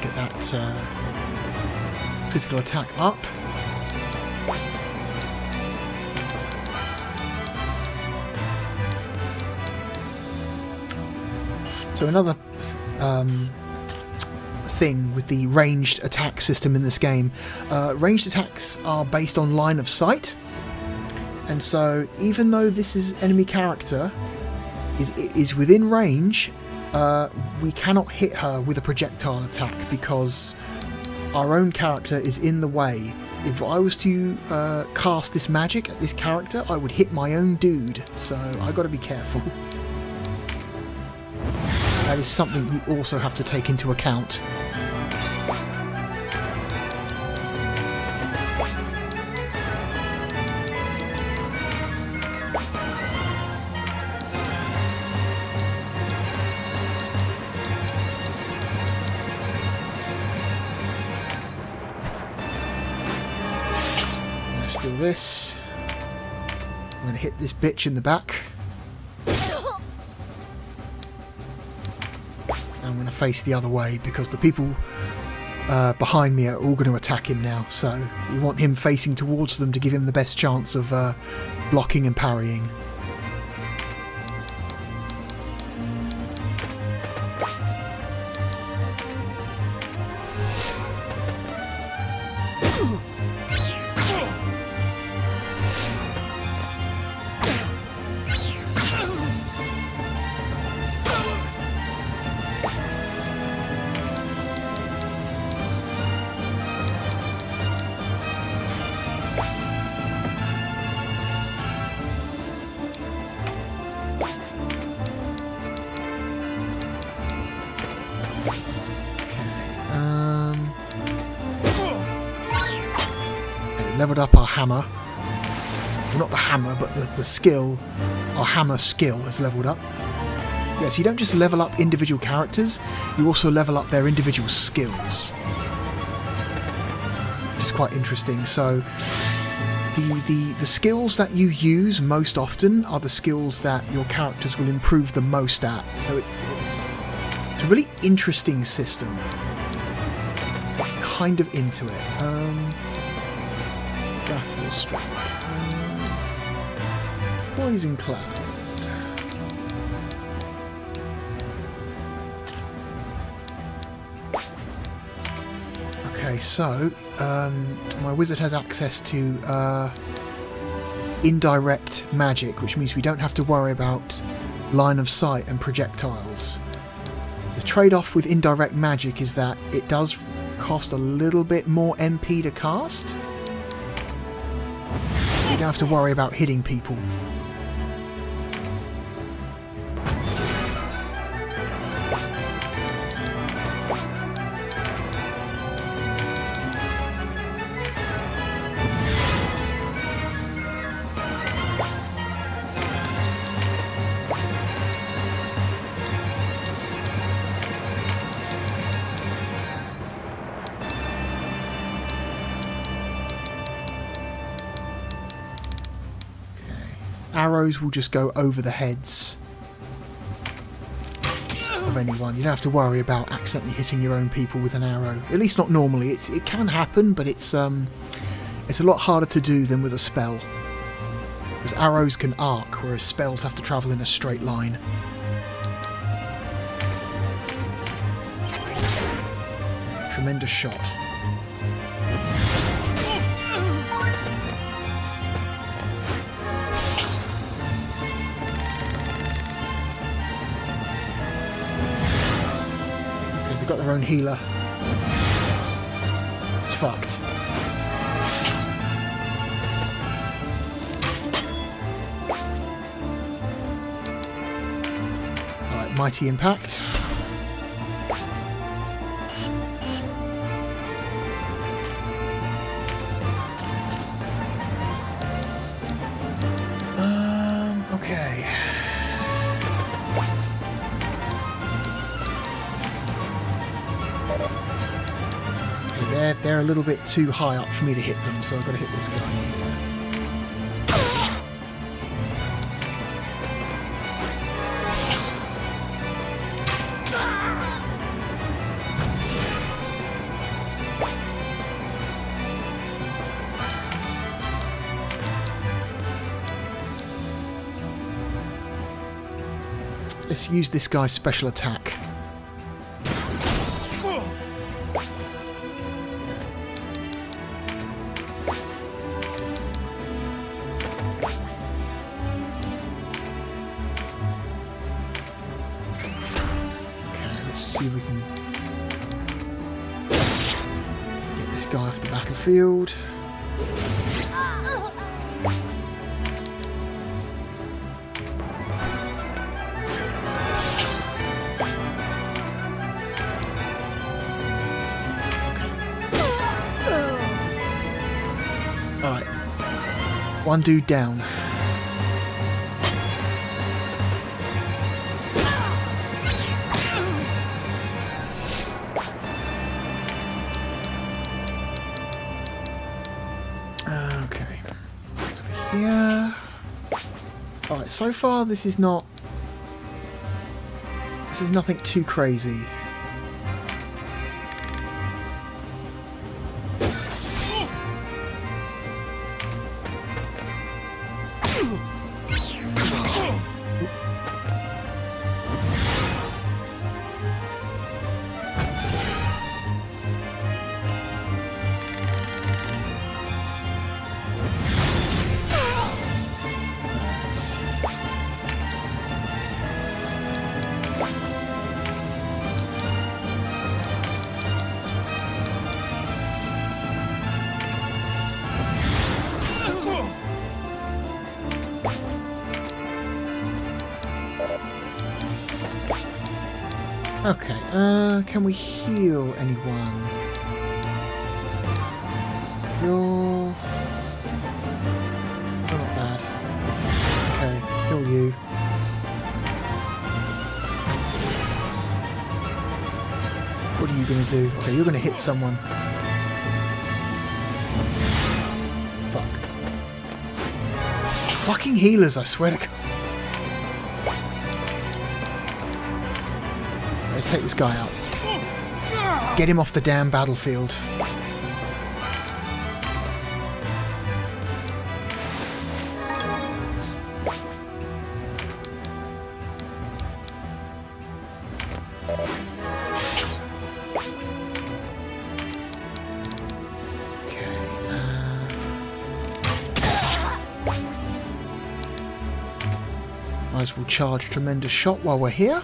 Get that physical attack up. So another thing with the ranged attack system in this game, ranged attacks are based on line of sight, and so even though this is enemy character is within range, we cannot hit her with a projectile attack because our own character is in the way. If I was to cast this magic at this character, I would hit my own dude, so I've got to be careful. That is something you also have to take into account. Let's do this. I'm going to hit this bitch in the back. I'm going to face the other way because the people behind me are all going to attack him now. So we want him facing towards them to give him the best chance of blocking and parrying. Leveled up our hammer. Well, not the hammer, but the skill. Our hammer skill has leveled up. Yeah, so you don't just level up individual characters, you also level up their individual skills. Which is quite interesting. So the skills that you use most often are the skills that your characters will improve the most at. So it's a really interesting system. Kind of into it. Battle Strike. Poison Cloud. Okay, so my wizard has access to indirect magic, which means we don't have to worry about line of sight and projectiles. The trade-off with indirect magic is that it does cost a little bit more MP to cast. You don't have to worry about hitting people. Arrows will just go over the heads of anyone. You don't have to worry about accidentally hitting your own people with an arrow. At least not normally. It can happen, but it's a lot harder to do than with a spell. Because arrows can arc, whereas spells have to travel in a straight line. Tremendous shot. They've got their own healer. It's fucked. Alright, Mighty Impact. Okay. They're a little bit too high up for me to hit them, so I've got to hit this guy here. Let's use this guy's special attack. See if we can get this guy off the battlefield. Alright. One dude down. Okay. Yeah. Alright, so far this is not... This is nothing too crazy. Okay, can we heal anyone? You're not bad. Okay, heal you. What are you gonna do? Okay, you're gonna hit someone. Fuck. Fucking healers, I swear to God. Let's take this guy out. Get him off the damn battlefield. Might as well charge Tremendous Shot while we're here.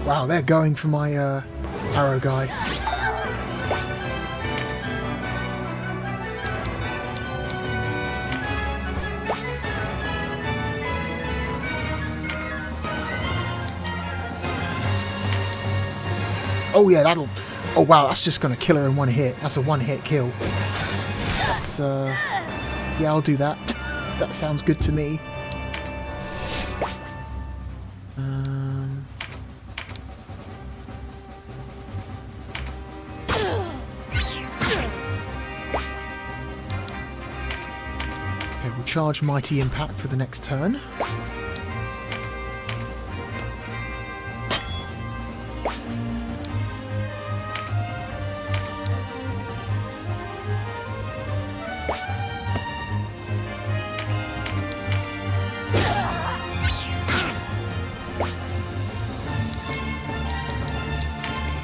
Wow, they're going for my arrow guy. Oh yeah, that'll... Oh wow, that's just going to kill her in one hit. That's a one-hit kill. That's, yeah, I'll do that. That sounds good to me. Okay, we'll charge Mighty Impact for the next turn.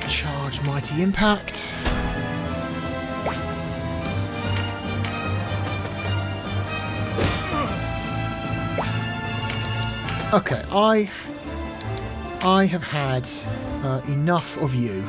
Charge Mighty Impact. Okay, I have had enough of you.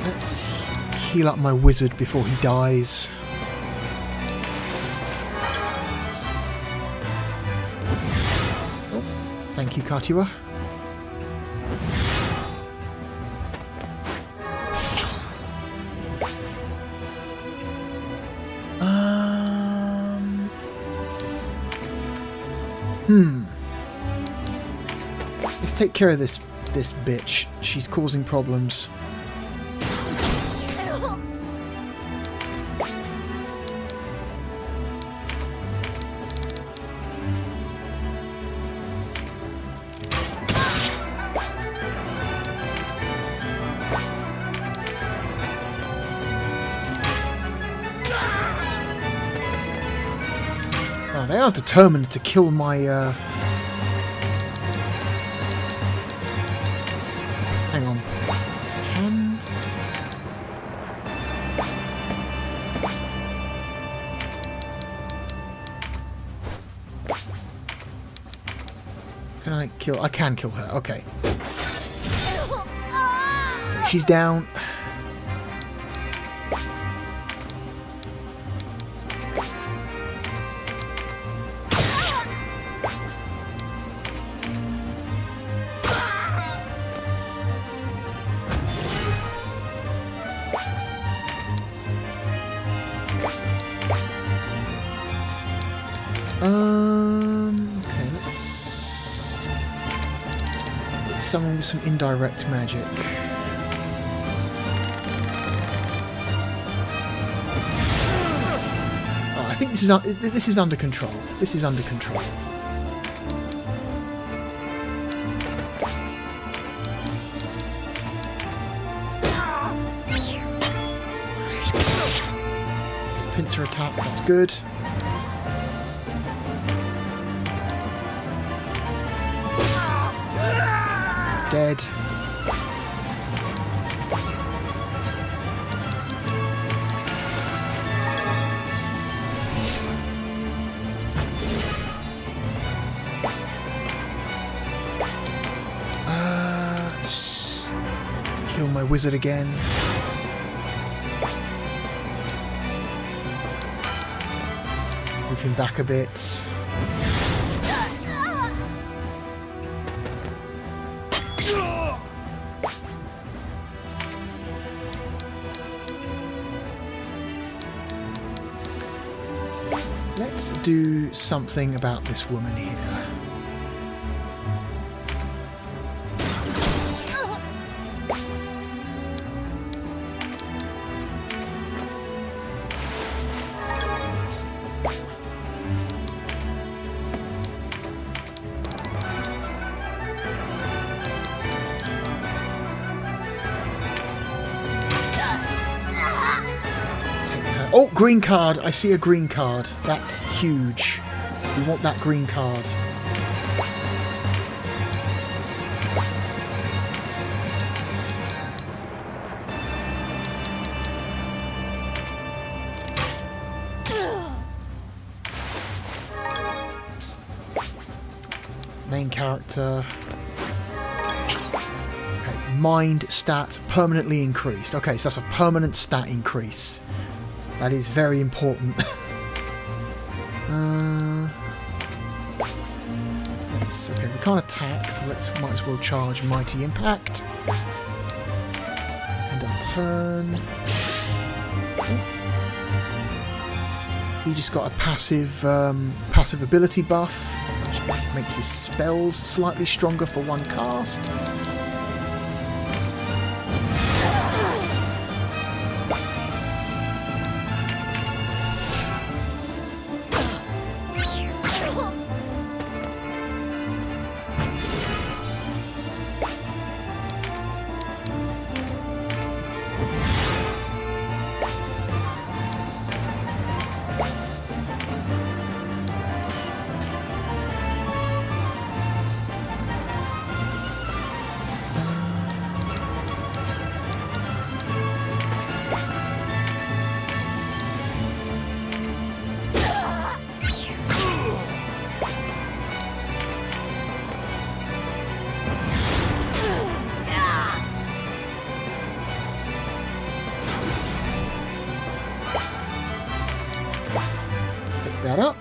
Let's heal up my wizard before he dies. Oh, thank you, Katua. Let's take care of this bitch. She's causing problems. Oh, they are determined to kill my hang on. Can I kill? I can kill her. Okay. She's down. Okay, let's someone with some indirect magic. Oh, I think this is under control. This is under control. Pincer attack, that's good. Dead. Heal my wizard again. Move him back a bit. Let's do something about this woman here. Oh, green card! I see a green card. That's huge. We want that green card. Main character. Okay, mind stat permanently increased. Okay, so that's a permanent stat increase. That is very important. Okay, we can't attack, so might as well charge Mighty Impact. End of turn. He just got a passive ability buff, which makes his spells slightly stronger for one cast. That up.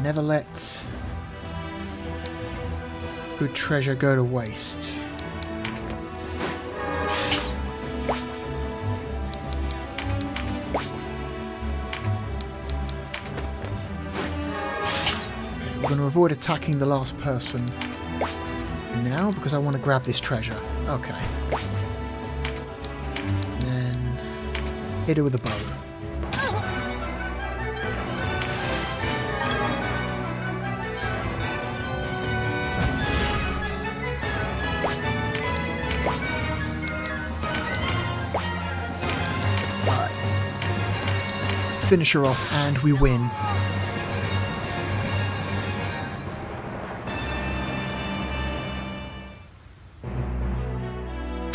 Never let good treasure go to waste. Okay, we're going to avoid attacking the last person now because I want to grab this treasure. Okay. Hit her with a bow. Right. Finish her off and we win.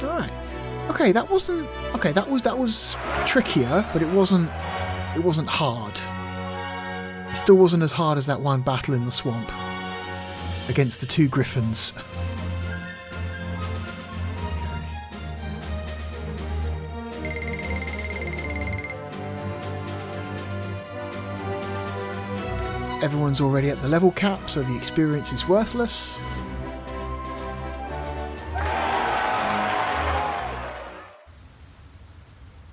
Alright. Okay, that wasn't... Okay, that was trickier, but it wasn't hard. It still wasn't as hard as that one battle in the swamp against the 2 griffins. Everyone's already at the level cap, so the experience is worthless.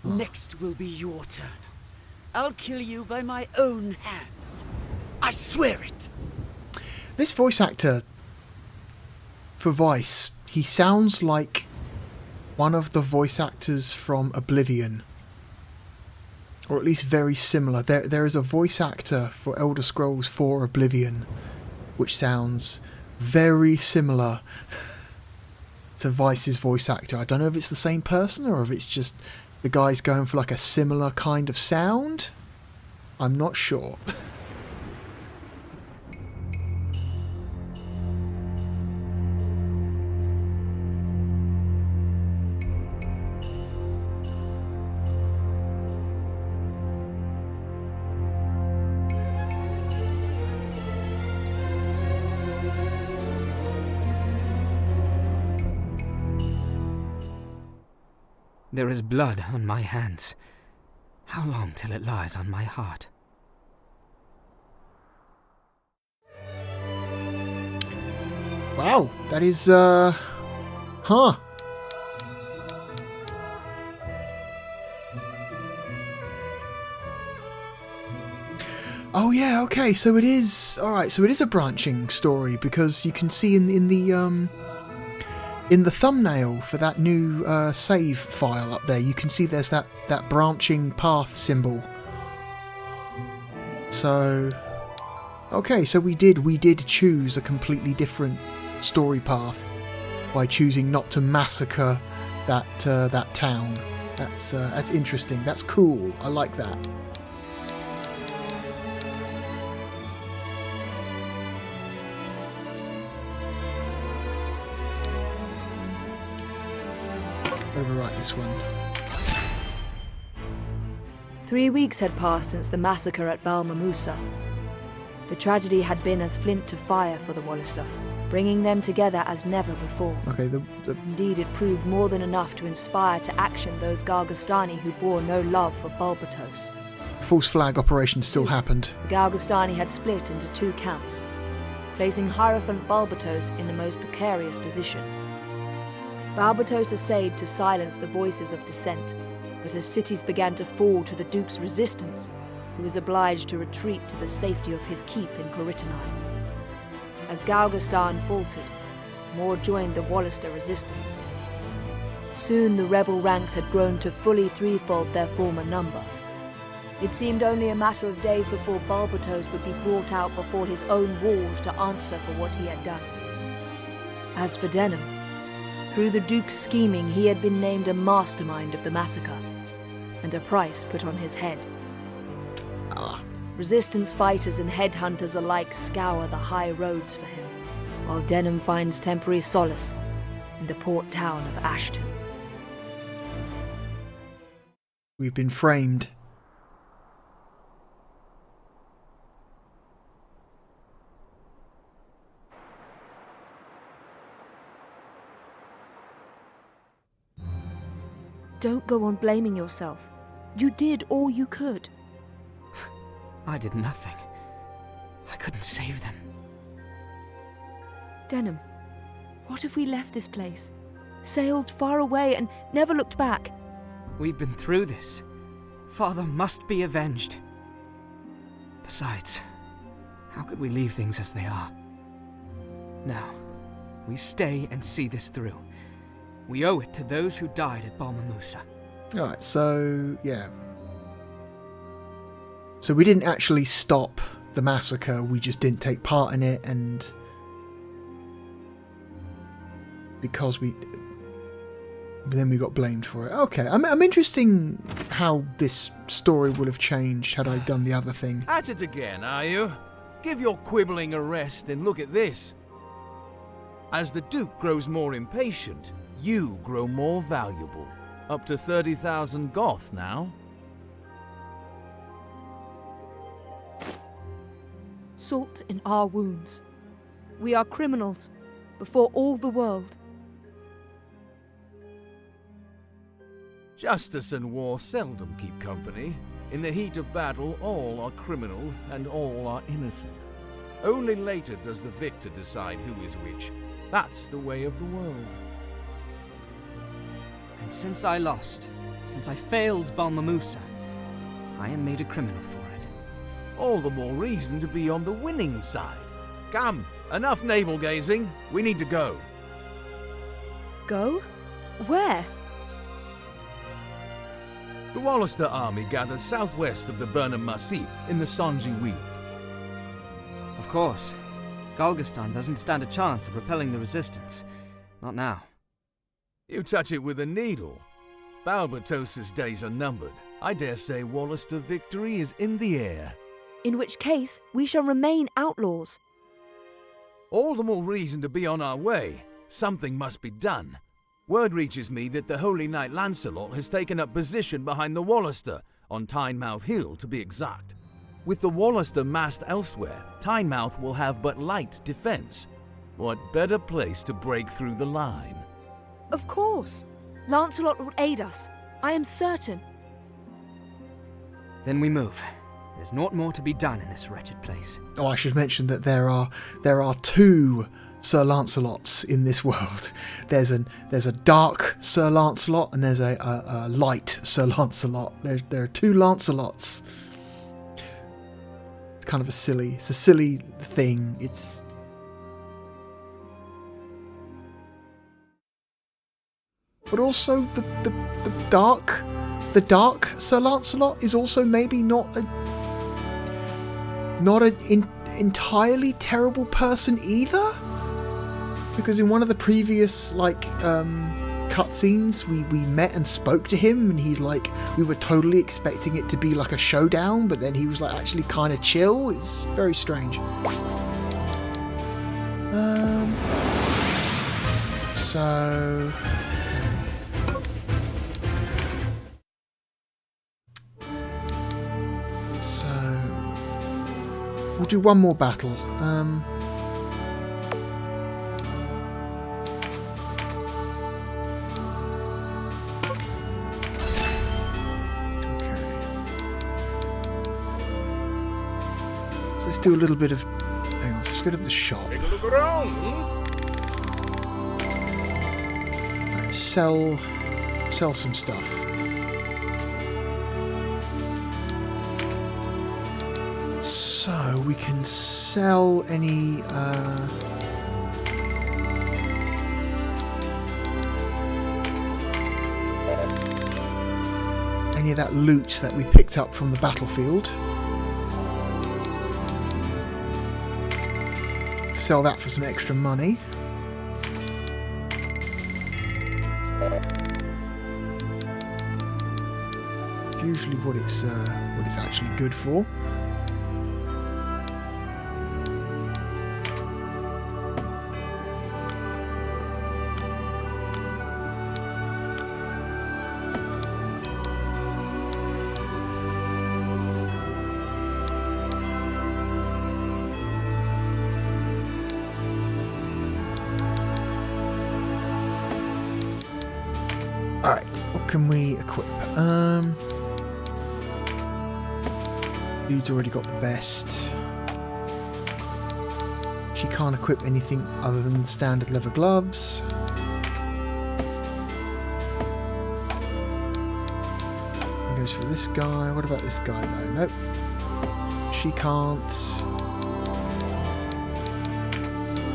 Next will be your turn. I'll kill you by my own hands. I swear it.
This voice actor for Vice, he sounds like one of the voice actors from Oblivion. Or at least very similar. There is a voice actor for Elder Scrolls 4 Oblivion, which sounds very similar to Vice's voice actor. I don't know if it's the same person or if it's just the guy's going for like a similar kind of sound. I'm not sure.
There is blood on my hands. How long till it lies on my heart?
Wow, that is, huh. Oh yeah, okay, so it is, alright, so it is a branching story, because you can see in the thumbnail for that new save file up there, you can see there's that branching path symbol. So, okay, so we did choose a completely different story path by choosing not to massacre that town. That's interesting. That's cool. I like that. Overwrite this one.
3 weeks had passed since the massacre at Balmamusa. The tragedy had been as flint to fire for the Wallister, bringing them together as never before.
Okay,
Indeed, it proved more than enough to inspire to action those Gargastani who bore no love for Balbatos.
false flag operation still happened.
The Gargastani had split into 2 camps, placing Hierophant Balbatos in the most precarious position. Balbatos essayed to silence the voices of dissent, but as cities began to fall to the Duke's resistance, he was obliged to retreat to the safety of his keep in Corytonai. As Galgastan faltered, more joined the Wallister resistance. Soon the rebel ranks had grown to fully threefold their former number. It seemed only a matter of days before Balbatos would be brought out before his own walls to answer for what he had done. As for Denham, through the Duke's scheming, he had been named a mastermind of the massacre, and a price put on his head. Resistance fighters and headhunters alike scour the high roads for him, while Denham finds temporary solace in the port town of Ashton.
We've been framed.
Don't go on blaming yourself. You did all you could.
I did nothing. I couldn't save them.
Denham, what if we left this place, sailed far away and never looked back?
We've been through this. Father must be avenged. Besides, how could we leave things as they are? Now, we stay and see this through. We owe it to those who died at Balmamusa.
Alright, so, yeah. So we didn't actually stop the massacre, we just didn't take part in it, and because then we got blamed for it. Okay, I'm interested how this story would have changed had I done the other thing.
At it again, are you? Give your quibbling a rest and look at this. As the Duke grows more impatient, you grow more valuable. Up to 30,000 Goth now.
salt in our wounds. We are criminals before all the world.
Justice and war seldom keep company. In the heat of battle, all are criminal and all are innocent. Only later does the victor decide who is which. That's the way of the world.
And since I lost, since I failed Balmamusa, I am made a criminal for it.
All the more reason to be on the winning side. Come, enough navel-gazing. We need to go.
Go? Where?
The Wallister army gathers southwest of the Burnham Massif in the Sanji Weald.
Of course. Galgastan doesn't stand a chance of repelling the resistance. Not now.
You touch it with a needle. Balbatos's days are numbered. I dare say Wallister victory is in the air.
In which case, we shall remain outlaws.
All the more reason to be on our way. Something must be done. Word reaches me that the Holy Knight Lancelot has taken up position behind the Wallister, on Tynemouth Hill to be exact. With the Wallister massed elsewhere, Tynemouth will have but light defense. What better place to break through the line?
Of course. Lancelot will aid us. I am certain.
Then we move. There's naught more to be done in this wretched place.
Oh, I should mention that there are two Sir Lancelots in this world. There's a dark Sir Lancelot and there's a light Sir Lancelot. There are two Lancelots. It's kind of a silly thing. But also the dark Sir Lancelot is also maybe not an entirely terrible person either. Because in one of the previous cutscenes, we met and spoke to him, and he's like, we were totally expecting it to be like a showdown, but then he was like actually kind of chill. It's very strange. So we'll do one more battle. Let's do a little bit of... Hang on, let's go to the shop.
Take a look around.
Right, sell some stuff. So we can sell any of that loot that we picked up from the battlefield. Sell that for some extra money. Usually what it's actually good for. Alright, what can we equip? Dude's already got the best. She can't equip anything other than the standard leather gloves. It goes for this guy. What about this guy though? Nope. She can't.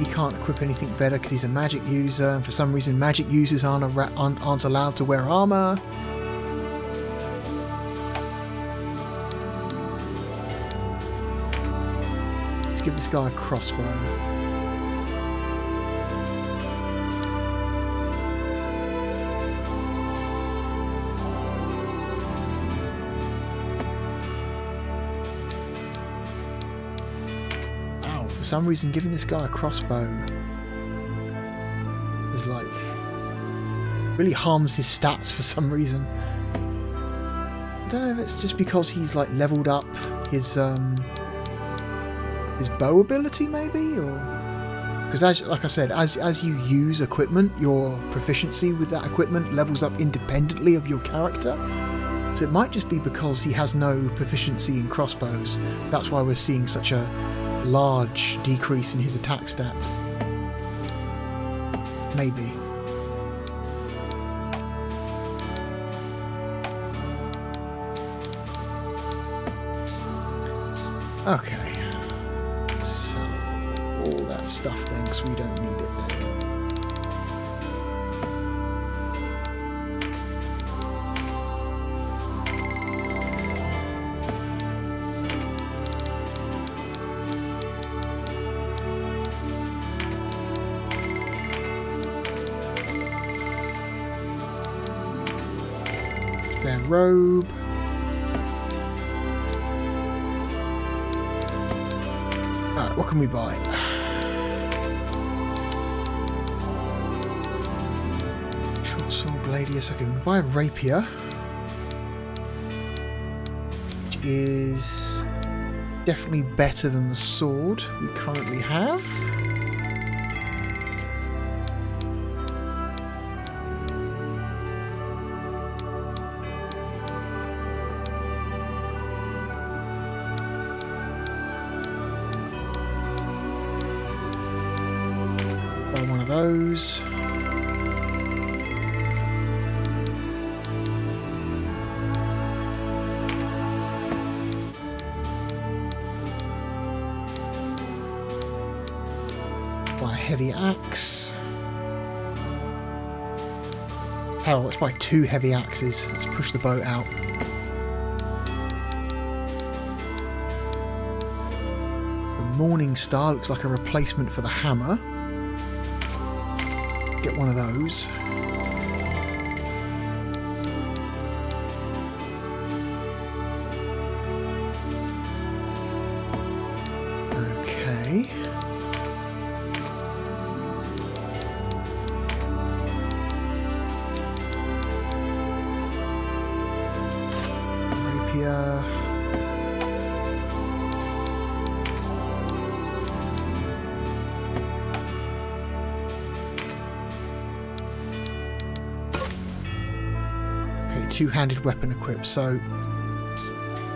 He can't equip anything better because he's a magic user, and for some reason magic users aren't allowed to wear armor. Let's give this guy a crossbow. For some reason, giving this guy a crossbow is like really harms his stats for some reason. I don't know if it's just because he's like leveled up his his bow ability, maybe, or because like I said, as you use equipment, your proficiency with that equipment levels up independently of your character. So it might just be because he has no proficiency in crossbows. That's why we're seeing such a large decrease in his attack stats. Maybe. Okay. So all that stuff then, because we don't need it then. Their robe. Alright, what can we buy? Short sword, gladius. Okay, we can buy a rapier, which is definitely better than the sword we currently have. One of those. Buy a heavy axe. Hell, let's buy 2 heavy axes. Let's push the boat out. The Morning Star looks like a replacement for the hammer. Get one of those. Okay. Rapier. Two-handed weapon equipped. So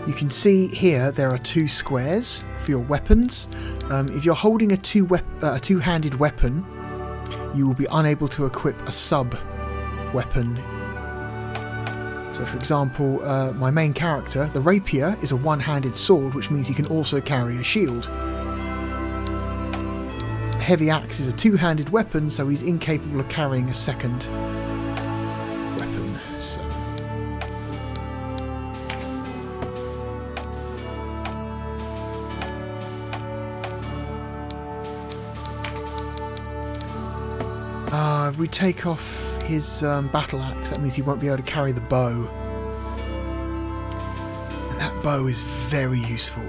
you can see here there are 2 squares for your weapons. If you're holding a two-handed weapon, you will be unable to equip a sub-weapon. So for example, my main character, the rapier, is a one-handed sword, which means he can also carry a shield. A heavy axe is a two-handed weapon, so he's incapable of carrying a second weapon. So if we take off his battle axe, that means he won't be able to carry the bow. And that bow is very useful.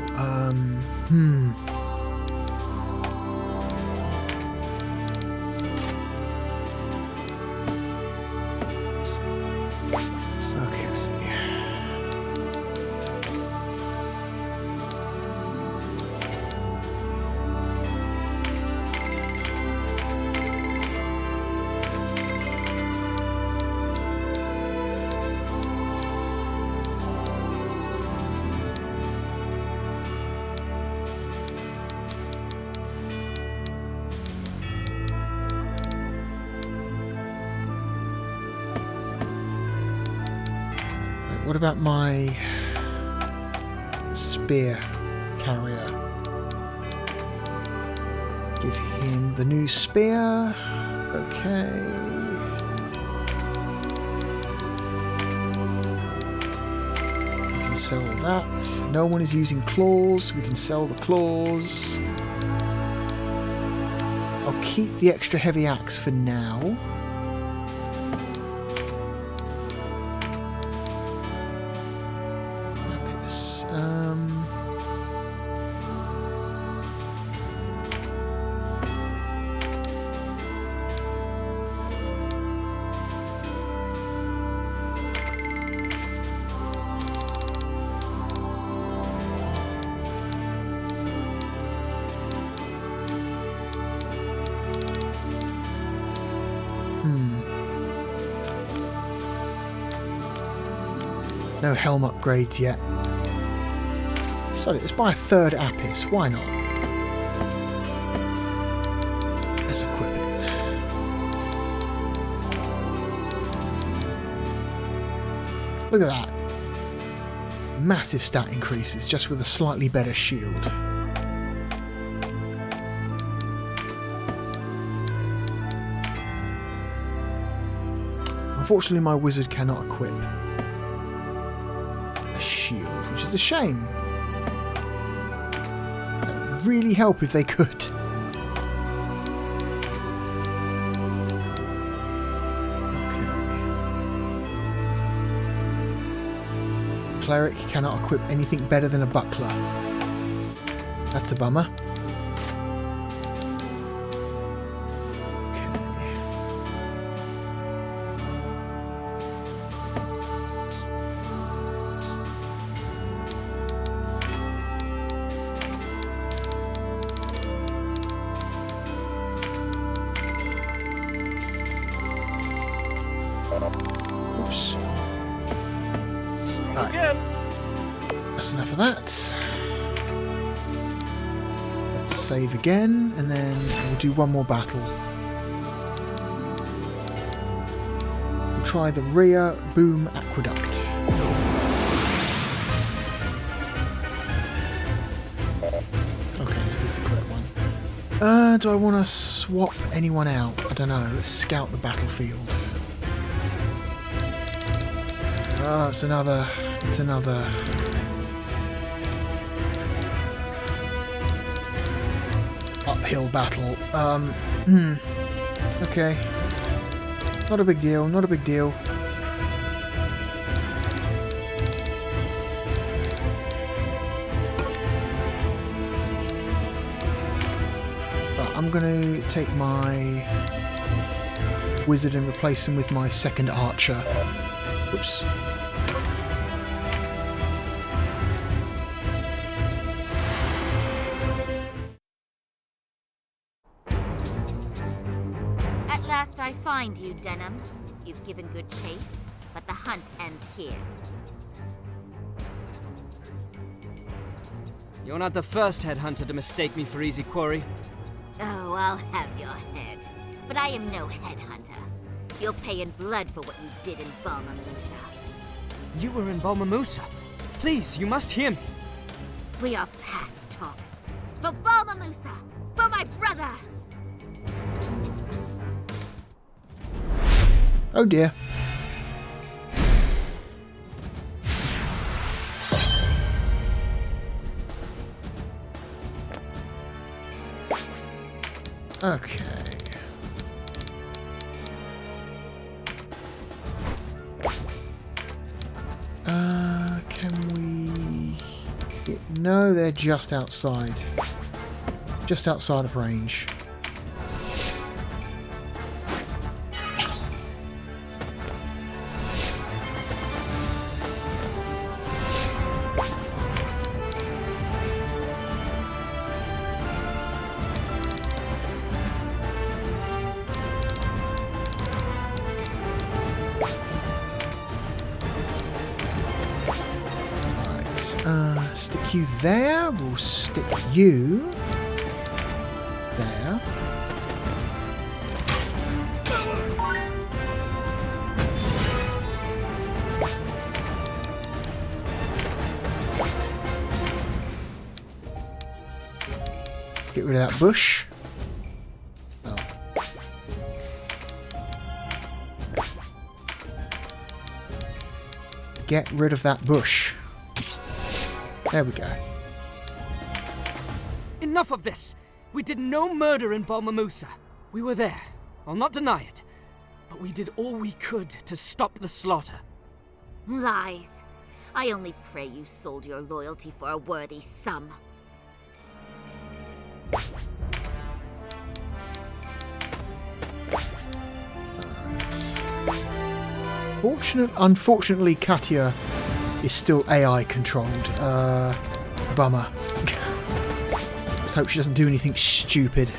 What about my spear carrier? Give him the new spear. Okay. We can sell that. No one is using claws. We can sell the claws. I'll keep the extra heavy axe for now. No helm upgrades yet. So let's buy a third Apis. Why not? Let's equip it. Look at that. Massive stat increases just with a slightly better shield. Unfortunately, my wizard cannot equip a shield, which is a shame. That would really help if they could. Cleric cannot equip anything better than a buckler. That's a bummer. Okay. Oops. Right. That's enough of that. Let's save again, and then we'll do one more battle. We'll try the rear boom aqueduct. Okay, this is the correct one. Do I want to swap anyone out? I don't know. Let's scout the battlefield. Oh, it's another uphill battle. Okay. Not a big deal, not a big deal. But I'm gonna take my wizard and replace him with my second archer. Oops.
At last I find you, Denim. You've given good chase, but the hunt ends here.
You're not the first headhunter to mistake me for easy quarry.
Oh, I'll have your head. But I am no headhunter. You'll pay in blood for what you did in Balmamusa.
You were in Balmamusa. Please, you must hear me.
We are past talk. For Balmamusa! For my brother!
Oh dear. Okay. Can we... No, they're just outside. Just outside of range. Stick you there. We'll stick you there. Get rid of that bush. Oh. Get rid of that bush. There we go.
Enough of this! We did no murder in Balmamusa. We were there. I'll not deny it. But we did all we could to stop the slaughter.
Lies. I only pray you sold your loyalty for a worthy sum.
Unfortunately, Katia is still AI controlled. Bummer. Let's hope she doesn't do anything stupid.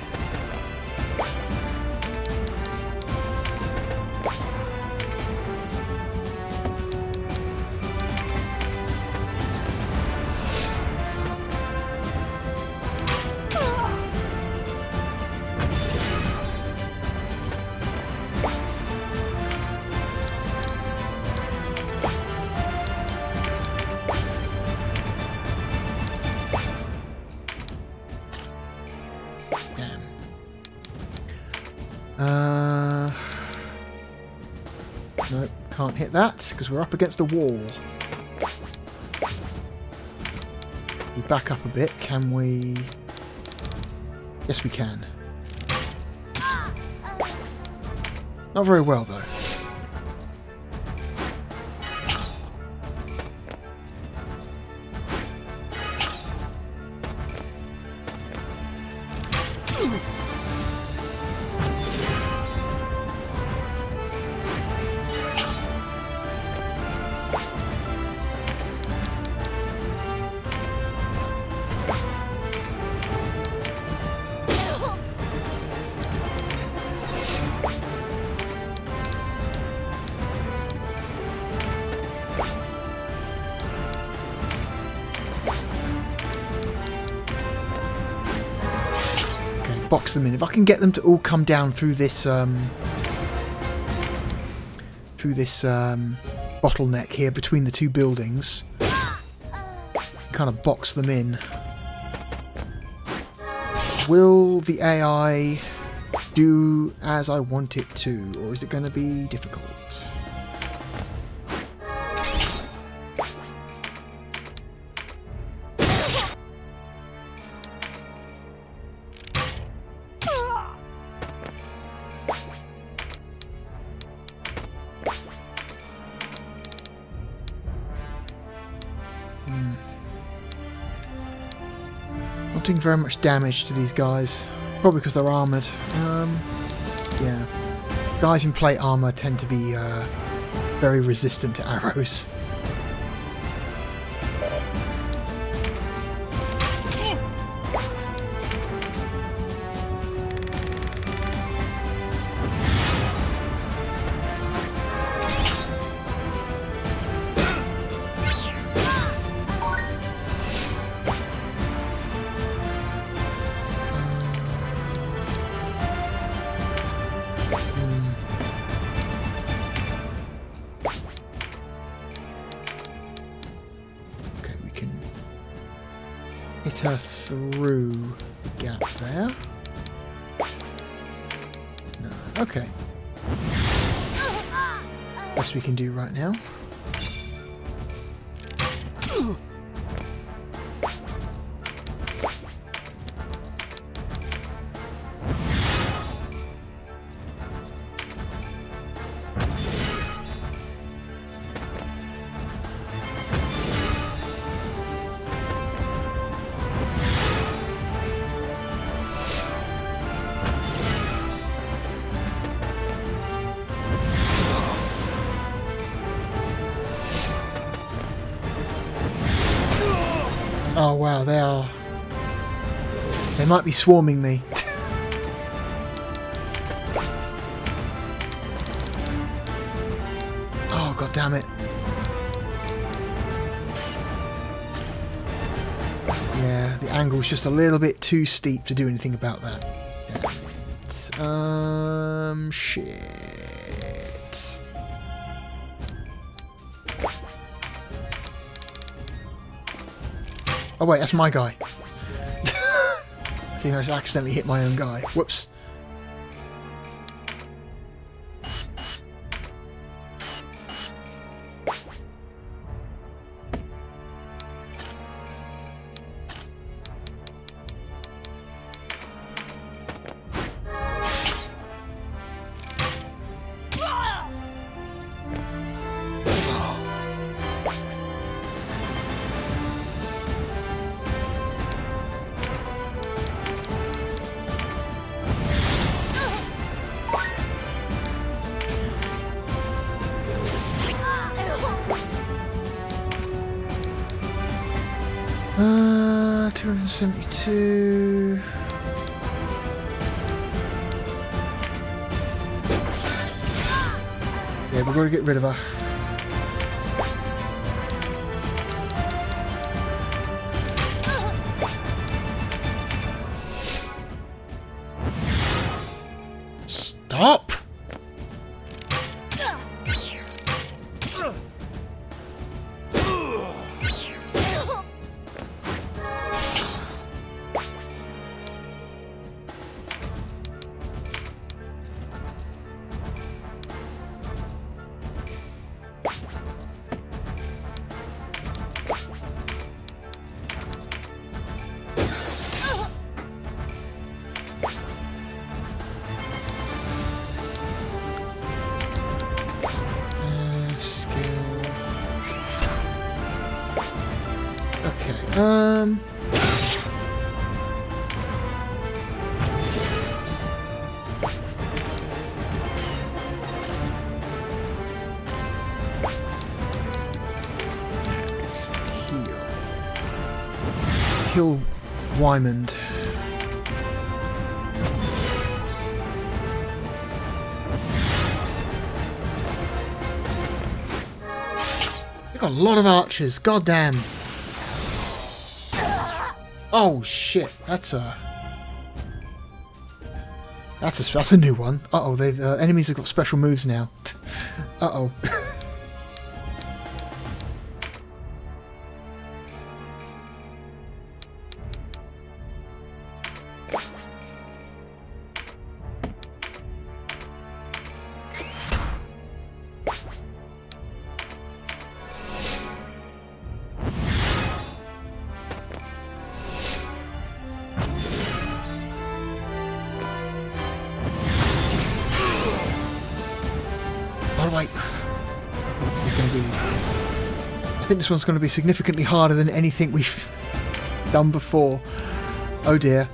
hit that because we're up against a wall. We back up a bit, can we? Yes, we can. Not very well, though. Box them in. If I can get them to all come down through this bottleneck here between the two buildings, kind of box them in. Will the AI do as I want it to, or is it going to be difficult? Not doing very much damage to these guys, probably because they're armoured. Yeah, guys in plate armour tend to be very resistant to arrows. Hit her through the gap there. No. Okay. Best we can do right now. Oh wow, they might be swarming me. Oh god damn it. Yeah, the angle's just a little bit too steep to do anything about that. Damn it. Shit. Oh wait, that's my guy. I think I just accidentally hit my own guy. Whoops. Uh, 272. Yeah, we've got to get rid of her. Stop! Okay, let's heal Wymond. They've got a lot of archers, goddamn. Oh shit, that's a new one. Uh-oh, they've enemies have got special moves now. Uh-oh. This is going to be... I think this one's going to be significantly harder than anything we've done before. Oh dear.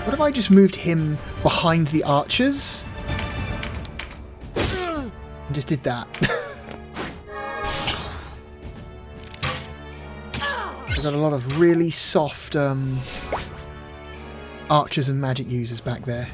What if I just moved him behind the archers? And just did that. I've got a lot of really soft archers and magic users back there.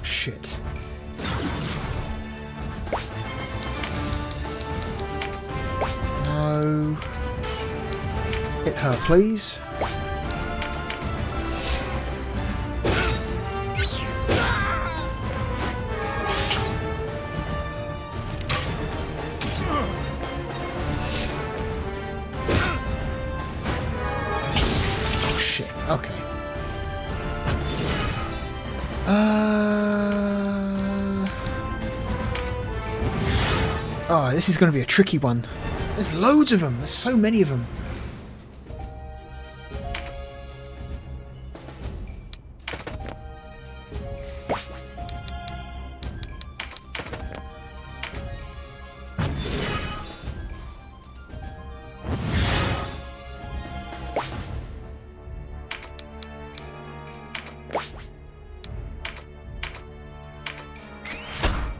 Shit. No. Hit her, please. Oh shit, okay. Oh, this is going to be a tricky one. There's loads of them. There's so many of them.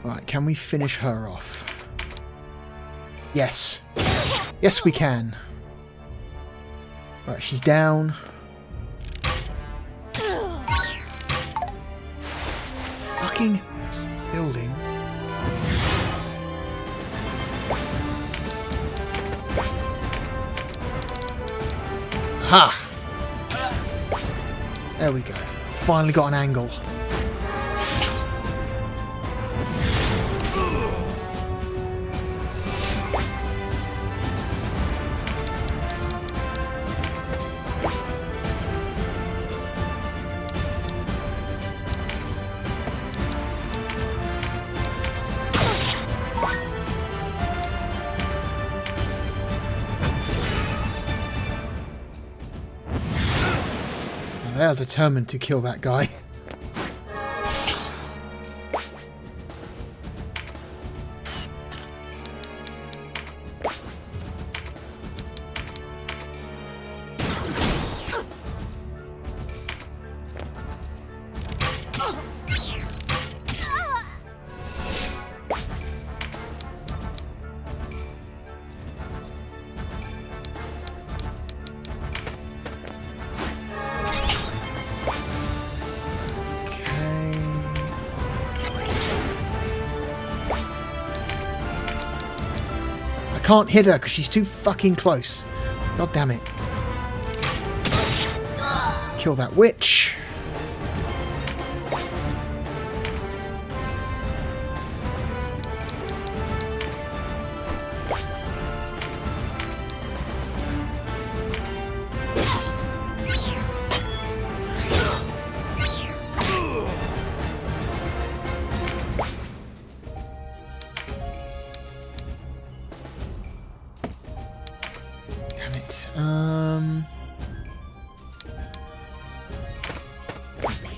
Right, can we finish her off? Yes. Yes, we can. Right, she's down. Fucking building. Ha! There we go. Finally got an angle. They are determined to kill that guy. Can't hit her because she's too fucking close. God damn it. Kill that witch.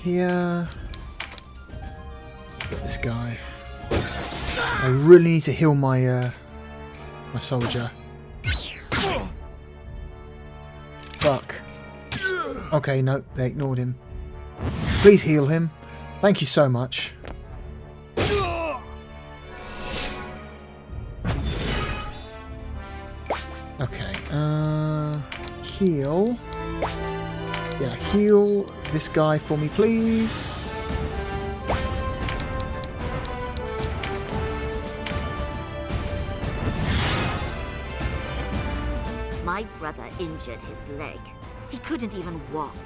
Here. Get this guy. I really need to heal my my soldier. Fuck. Okay, no, they ignored him. Please heal him. Thank you so much. Okay, heal. Yeah, heal this guy for me, please.
My brother injured his leg. He couldn't even walk,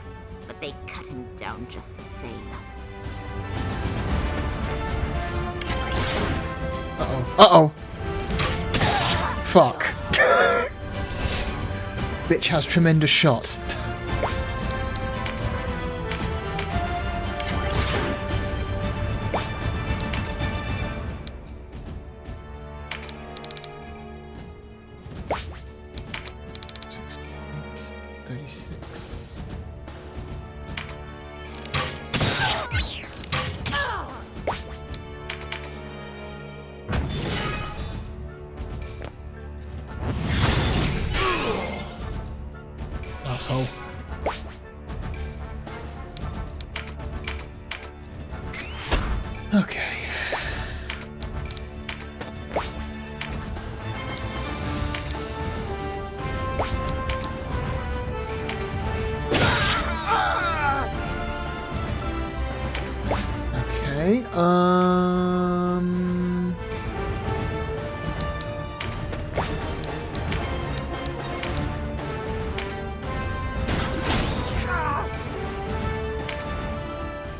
but they cut him down just the same.
Uh-oh. Uh-oh. Fuck. Bitch has tremendous shot. Asshole. Okay. Okay,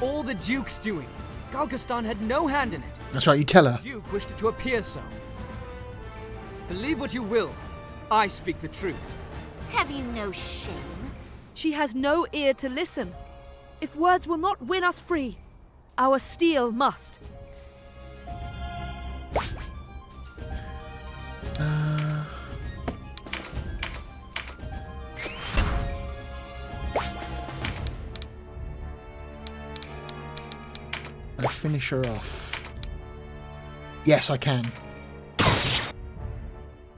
All the Duke's doing. Galgastan had no hand in it.
That's right, you tell her.
The Duke wished it to appear so. Believe what you will. I speak the truth.
Have you no shame?
She has no ear to listen. If words will not win us free, our steel must.
I finish her off. Yes, I can.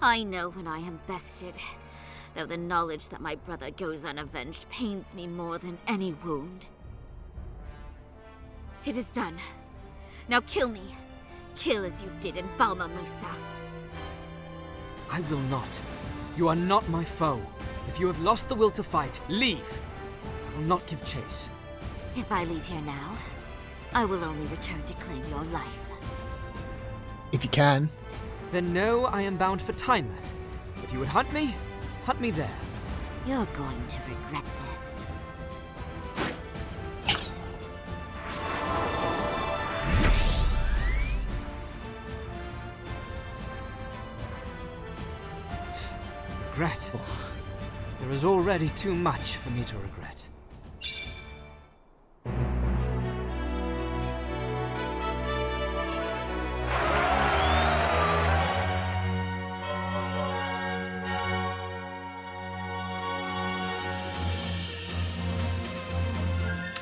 I know when I am bested, though the knowledge that my brother goes unavenged pains me more than any wound. It is done. Now kill me. Kill as you did in Balma Musa.
I will not. You are not my foe. If you have lost the will to fight, leave. I will not give chase.
If I leave here now, I will only return to claim your life.
If you can.
Then know I am bound for Tynemouth. If you would hunt me there.
You're going to regret this.
Regret? There is already too much for me to regret.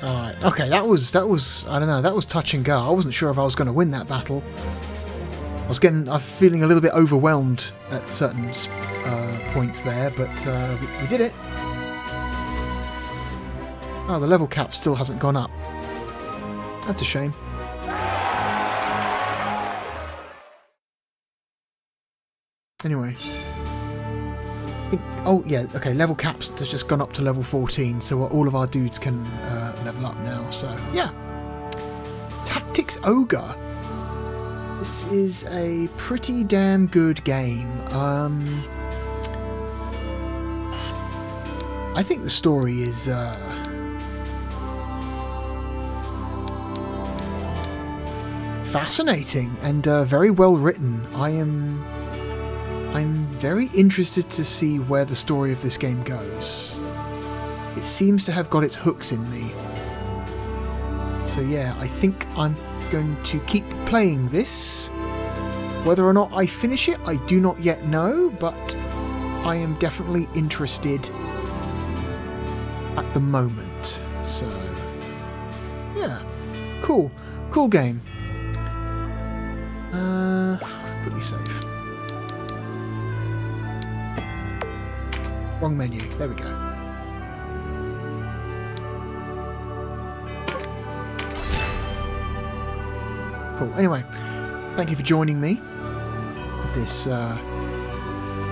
Alright, okay, that was, I don't know, that was touch and go. I wasn't sure if I was going to win that battle. I'm feeling a little bit overwhelmed at certain points there, but we did it. Oh, the level cap still hasn't gone up. That's a shame. Anyway. Oh, yeah, okay, level caps has just gone up to level 14, so all of our dudes can level up now, so yeah. Tactics Ogre. This is a pretty damn good game. I think the story is fascinating and very well written. I'm very interested to see where the story of this game goes. It seems to have got its hooks in me. So yeah, I think I'm going to keep playing this. Whether or not I finish it, I do not yet know, but I am definitely interested at the moment. So, yeah, cool game. Quickly save. Wrong menu. There we go. Cool. Anyway, thank you for joining me for this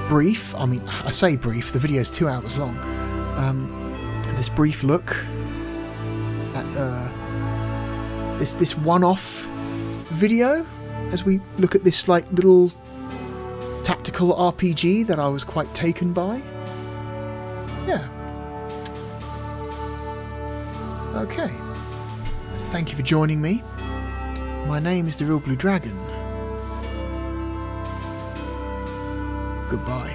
brief. I mean, I say brief. The video is 2 hours long. This brief look at this one-off video as we look at this like little tactical RPG that I was quite taken by. Yeah. Okay. Thank you for joining me. My name is the Real Blue Dragon. Goodbye.